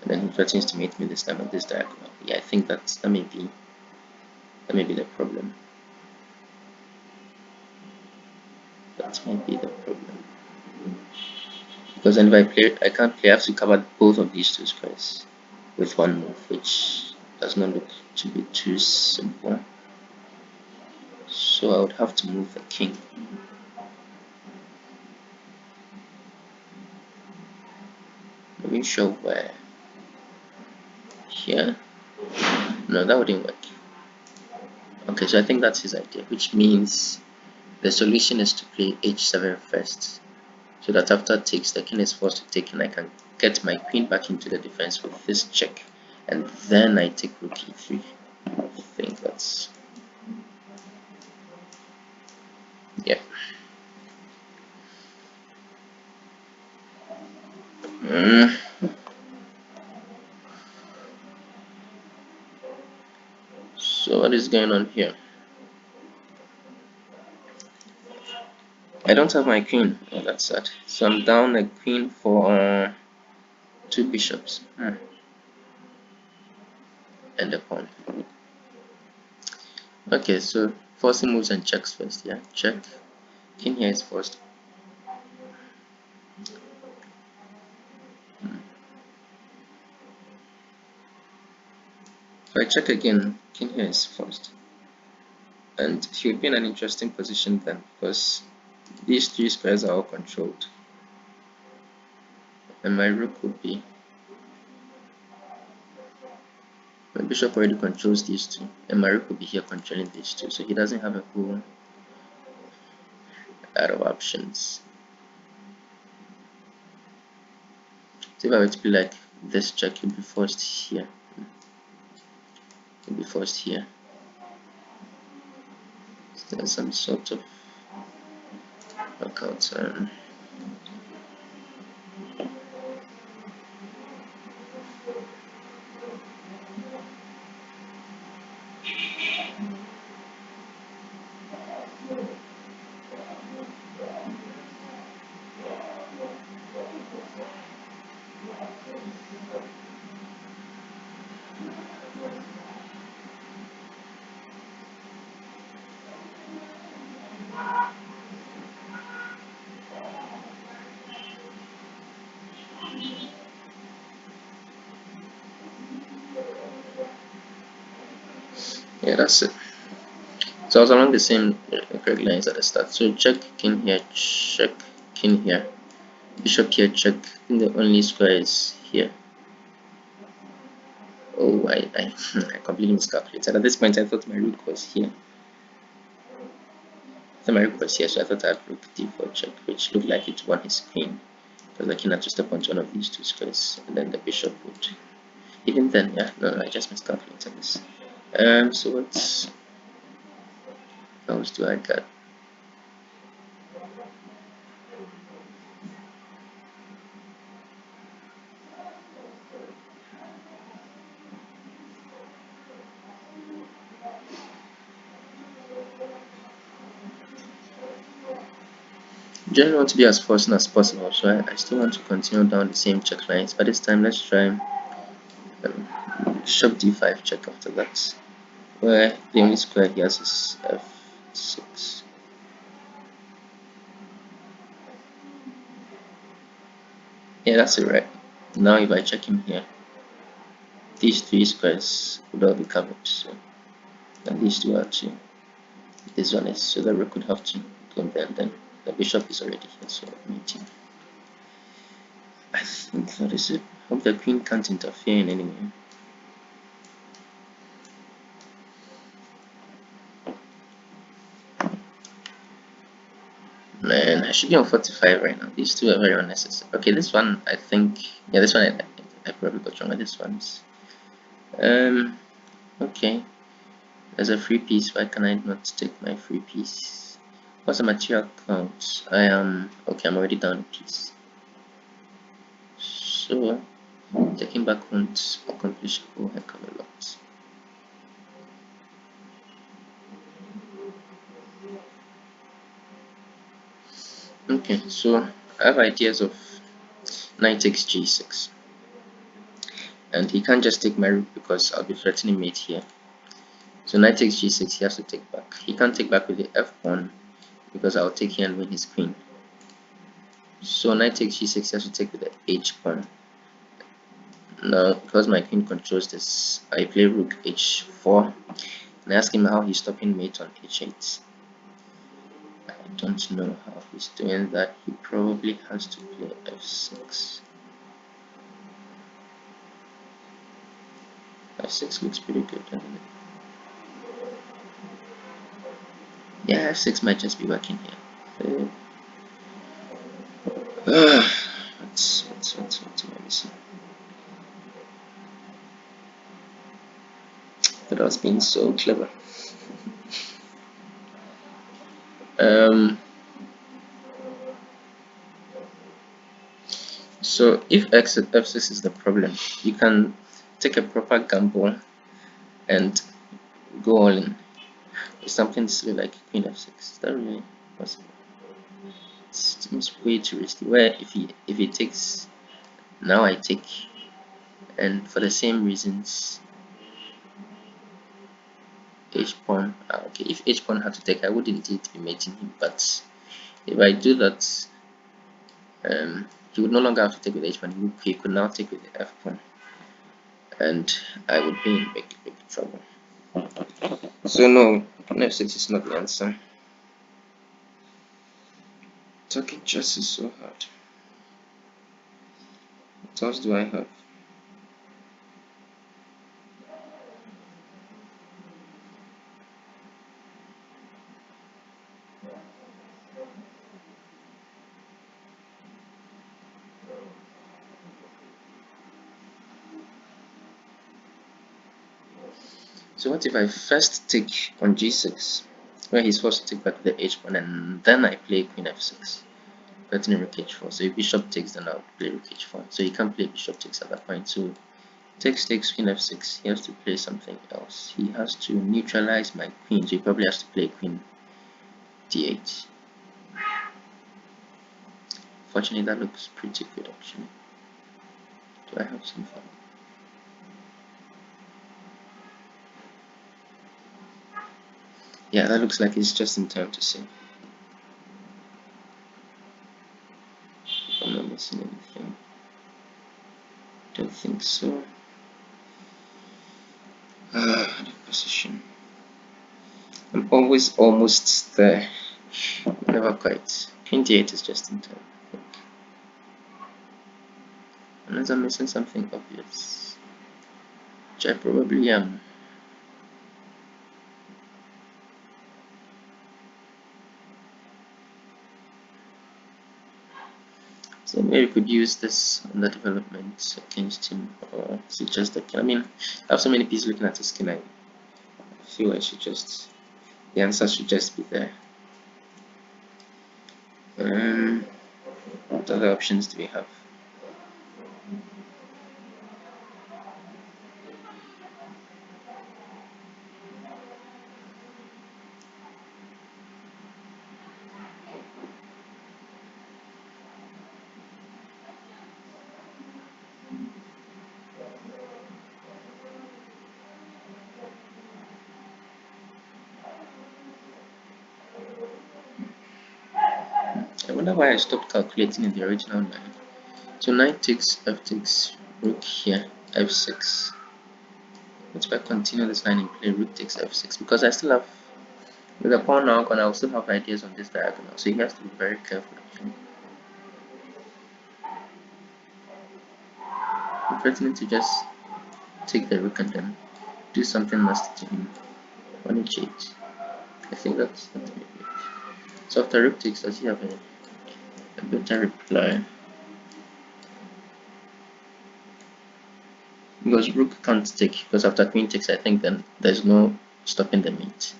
then he threatens to mate me this time at this diagonal? Yeah, I think that may be the problem. That might be the problem. Because then if I play, I can't play. I have to cover both of these two squares with one move, which does not look to be too simple. So I would have to move the king. Not even sure where. Here? No, that wouldn't work. Okay, so I think that's his idea, which means the solution is to play h7 first, so that after takes, the king is forced to take and I can get my queen back into the defense with this check, and then I take rook e3. I think that's... yeah. So what is going on here? I don't have my queen. Oh, that's sad. So I'm down a queen for two bishops. And a pawn. Okay, so forcing moves and checks first. Yeah, check. King here is forced. So I check again. King here is forced. And he would be in an interesting position then, because these three squares are all controlled. And my rook would be... my bishop already controls these two, and my rook will be here controlling these two, so he doesn't have a whole lot of options. So if I were to be like this check, he'll be forced here. He'll be forced here. So there's some sort of workout. Yeah, that's it. So I was along the same correct lines at the start. So check king here, check king here, bishop here, check. I think the only square is here. Oh, I completely miscalculated. At this point, I thought my rook was here. So my rook was here, so I thought I had rook d4 check, which looked like it won his queen, because the king had to step onto one of these two squares, and then the bishop would. Even then, yeah, no, I just miscalculated this. So what else do I got? Generally want to be as forcing as possible, so I still want to continue down the same check lines, but this time let's try bishop d5 check after that, where the only square he has is f6. Yeah, that's it, right? Now if I check him here, these three squares would all be covered, so and these two are two. This one is, so the rook would have to go there, and then the bishop is already here, so meeting. I think that is it. Hope the queen can't interfere in any way. Man, I should be on 45 right now. These two are very unnecessary. Okay, this one I think, yeah, this one I probably got wrong. This one's okay. There's a free piece. Why can I not take my free piece? What's the material count? I am okay. I'm already down a piece, so taking back won't accomplish a whole heck of a lot. Okay, so I have ideas of knight takes g6, and he can't just take my rook because I'll be threatening mate here. So knight takes g6, he has to take back. He can't take back with the f pawn because I'll take here and win his queen. So knight takes g6, he has to take with the h pawn. Now, because my queen controls this, I play rook h4 and I ask him how he's stopping mate on h8. I don't know how he's doing that. He probably has to play f6. f6 looks pretty good, doesn't it? Yeah, f6 might just be working here. What am I missing? But I was being so clever. So if x at f6 is the problem, you can take a proper gamble and go all in with something silly like queen f6. Is that really possible? It seems way too risky. Where if he takes, now I take, and for the same reasons, h pawn. Okay, if h pawn had to take, I would indeed be mating him. But if I do that, he would no longer have to take with h pawn. He could now take with the f pawn, and I would be in big trouble. So no, f6 is not the answer. Talking chess is so hard. What else do I have? So what if I first take on g6, where he's forced to take back the h pawn, and then I play queen f6, threatening rook h4. So if bishop takes, then I'll play rook h4. So he can't play bishop takes at that point. So takes queen f6. He has to play something else. He has to neutralize my queen. So he probably has to play queen d8. Fortunately, that looks pretty good actually. Do I have something? Yeah, that looks like it's just in time to see. If I'm not missing anything. Don't think so. The position. I'm always almost there. Never quite. 28 is just in time, I think. Unless I'm missing something obvious. Which I probably am. So maybe we could use this on the development against him, or is it just that? I mean, I have so many pieces looking at his skin. I feel I should just, the answer should just be there. What other options do we have? I wonder why I stopped calculating in the original line. So knight takes, f takes, rook here, f6. But if I continue this line in play, rook takes f6, because I still have, with the pawn now gone, I'll still have ideas on this diagonal, so he has to be very careful. I'm threatening to just take the rook and then do something nasty to him on h8. I think that's maybe it. So after rook takes, does he have a better reply? Because rook can't take, because after queen takes, I think then there's no stopping the mate.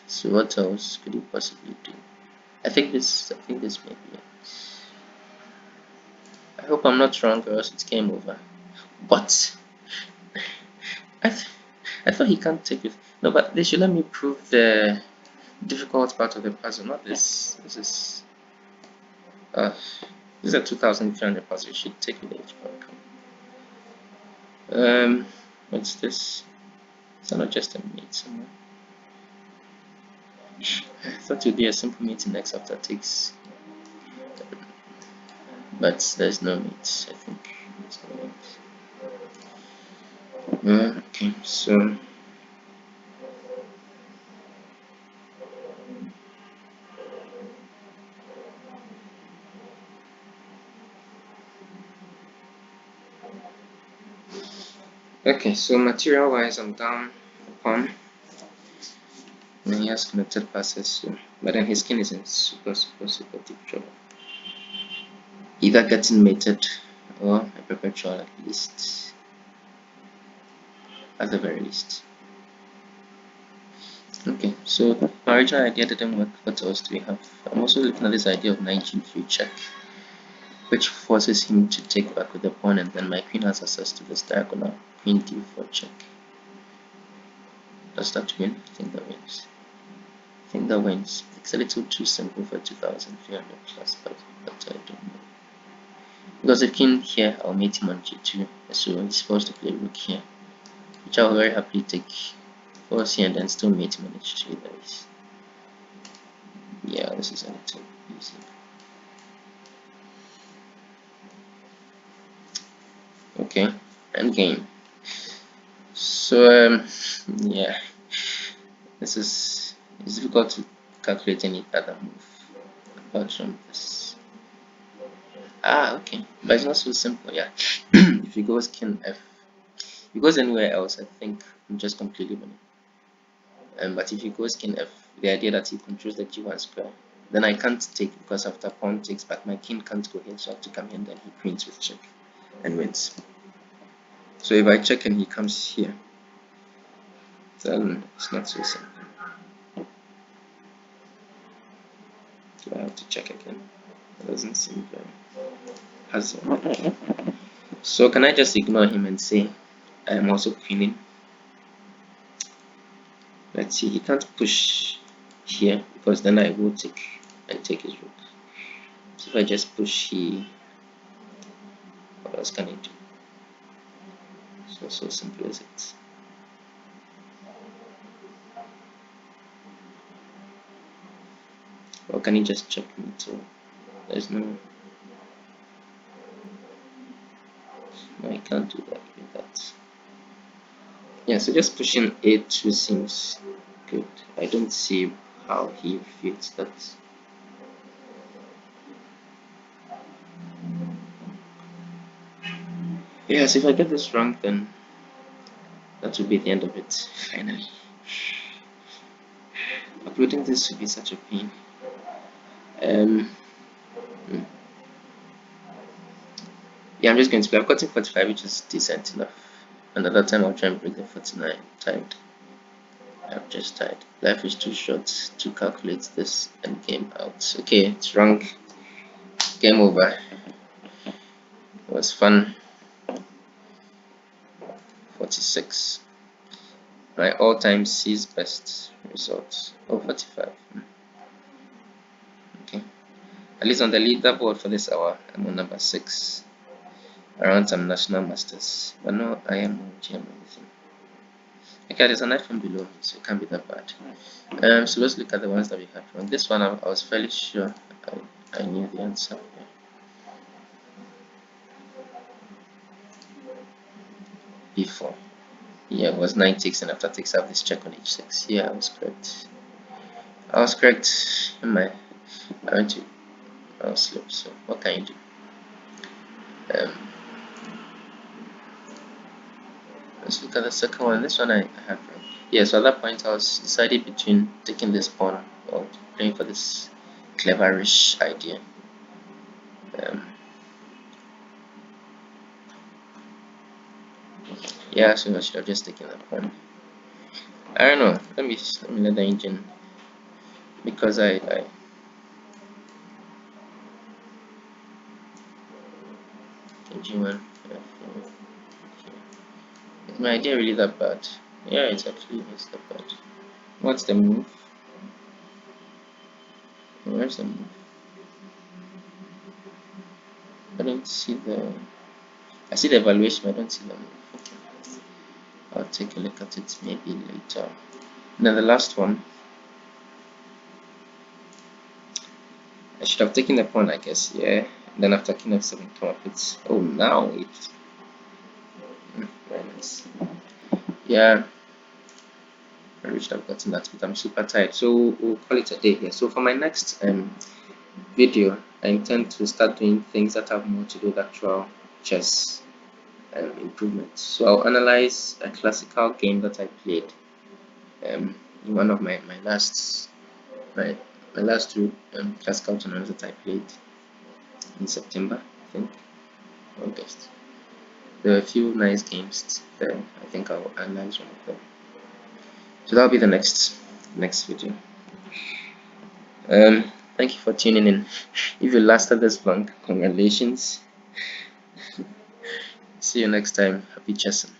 So what else could he possibly do? I think this may be it. I hope I'm not wrong, or else it's game over. But I, th I thought he can't take it. No, but they should let me prove the difficult part of the puzzle, not this. Uh, this is a 2,300 puzzle. You should take it each point. What's this? It's not just a mate somewhere. I thought it would be a simple mate in X after takes, but there's no mate. I think there's no mate. Okay, so material wise, I'm down a pawn, and he has connected passes. So, but then his king is in super deep trouble. Either getting mated or a perpetual at least, at the very least. Okay, so my original idea didn't work. What else do we have? I'm also looking at this idea of knight g3 check, which forces him to take back with the pawn, and then my queen has access to this diagonal. Queen d4 check. Does that win? I think that wins. I think that wins. It's a little too simple for 2,300 plus, but I don't know. Because the king here, I'll mate him on g2, so he's supposed to play rook here, which I'll very happily take force here and then still mate him on h3. That is, yeah, this is a little easy. Okay, end game. So yeah, it's difficult to calculate any other move apart from this. Okay, but it's not so simple. Yeah, if he goes king f, if he goes anywhere else, I think I'm just completely winning. But if he goes king f, the idea that he controls the g1 square, then I can't take, because after pawn takes back, my king can't go here, so I have to come here, and then he queens with check and wins. So if I check and he comes here, then it's not so simple. Do I have to check again? It doesn't seem very hassle. So can I just ignore him and say I am also queening? Let's see, he can't push here, because then I will take his rook. So if I just push here, what else can I do? So simple as it. Or can he just check me? So there's no, I can't do that with that. Yeah, so just pushing a2 seems good. I don't see how he fits that. Yes, if I get this wrong, then that will be the end of it, finally. Uploading this would be such a pain. Um, hmm. Yeah, I'm just going to play. I've gotten 45, which is decent enough. Another time I'll try and break the 49. Timed. I've just tied. Life is too short to calculate this end game out. Okay, it's wrong. Game over. It was fun. 46. My all-time C's best result. Oh, 45. Okay. At least on the leaderboard for this hour, I'm on number 6. Around some national masters. But no, I am GM anything. Okay, there's a knight from below me, so it can't be that bad. So let's look at the ones that we had wrong. This one I was fairly sure I knew the answer. Yeah. B4. Yeah, it was 9 ticks, and after takes I have this check on h6. Yeah, I was correct. I was correct. I went to mouse slope, so what can you do? Um, let's look at the second one. This one I have wrong. Yeah, so at that point I was deciding between taking this pawn or playing for this cleverish idea. Um, yeah, so I should have just taken that pawn. I don't know. Let me let the engine, because I engine one. Is my idea really that bad? Yeah, it's actually not that bad. What's the move? Where's the move? I don't see the. I see the evaluation. I don't see the move. Okay, I'll take a look at it maybe later. Now the last one. I should have taken the pawn, I guess. Yeah. Then after king f7, come up. It's now it's very nice. Yeah, I wish I've gotten that, but I'm super tired. So we'll call it a day here. So for my next video, I intend to start doing things that have more to do with actual chess improvement. So I'll analyze a classical game that I played in one of my last my last two classical tournaments that I played in September, I think, August. There were a few nice games there. I think I'll analyze one of them. So that'll be the next video. Thank you for tuning in. If you lasted this long, congratulations. See you next time. Happy chessing.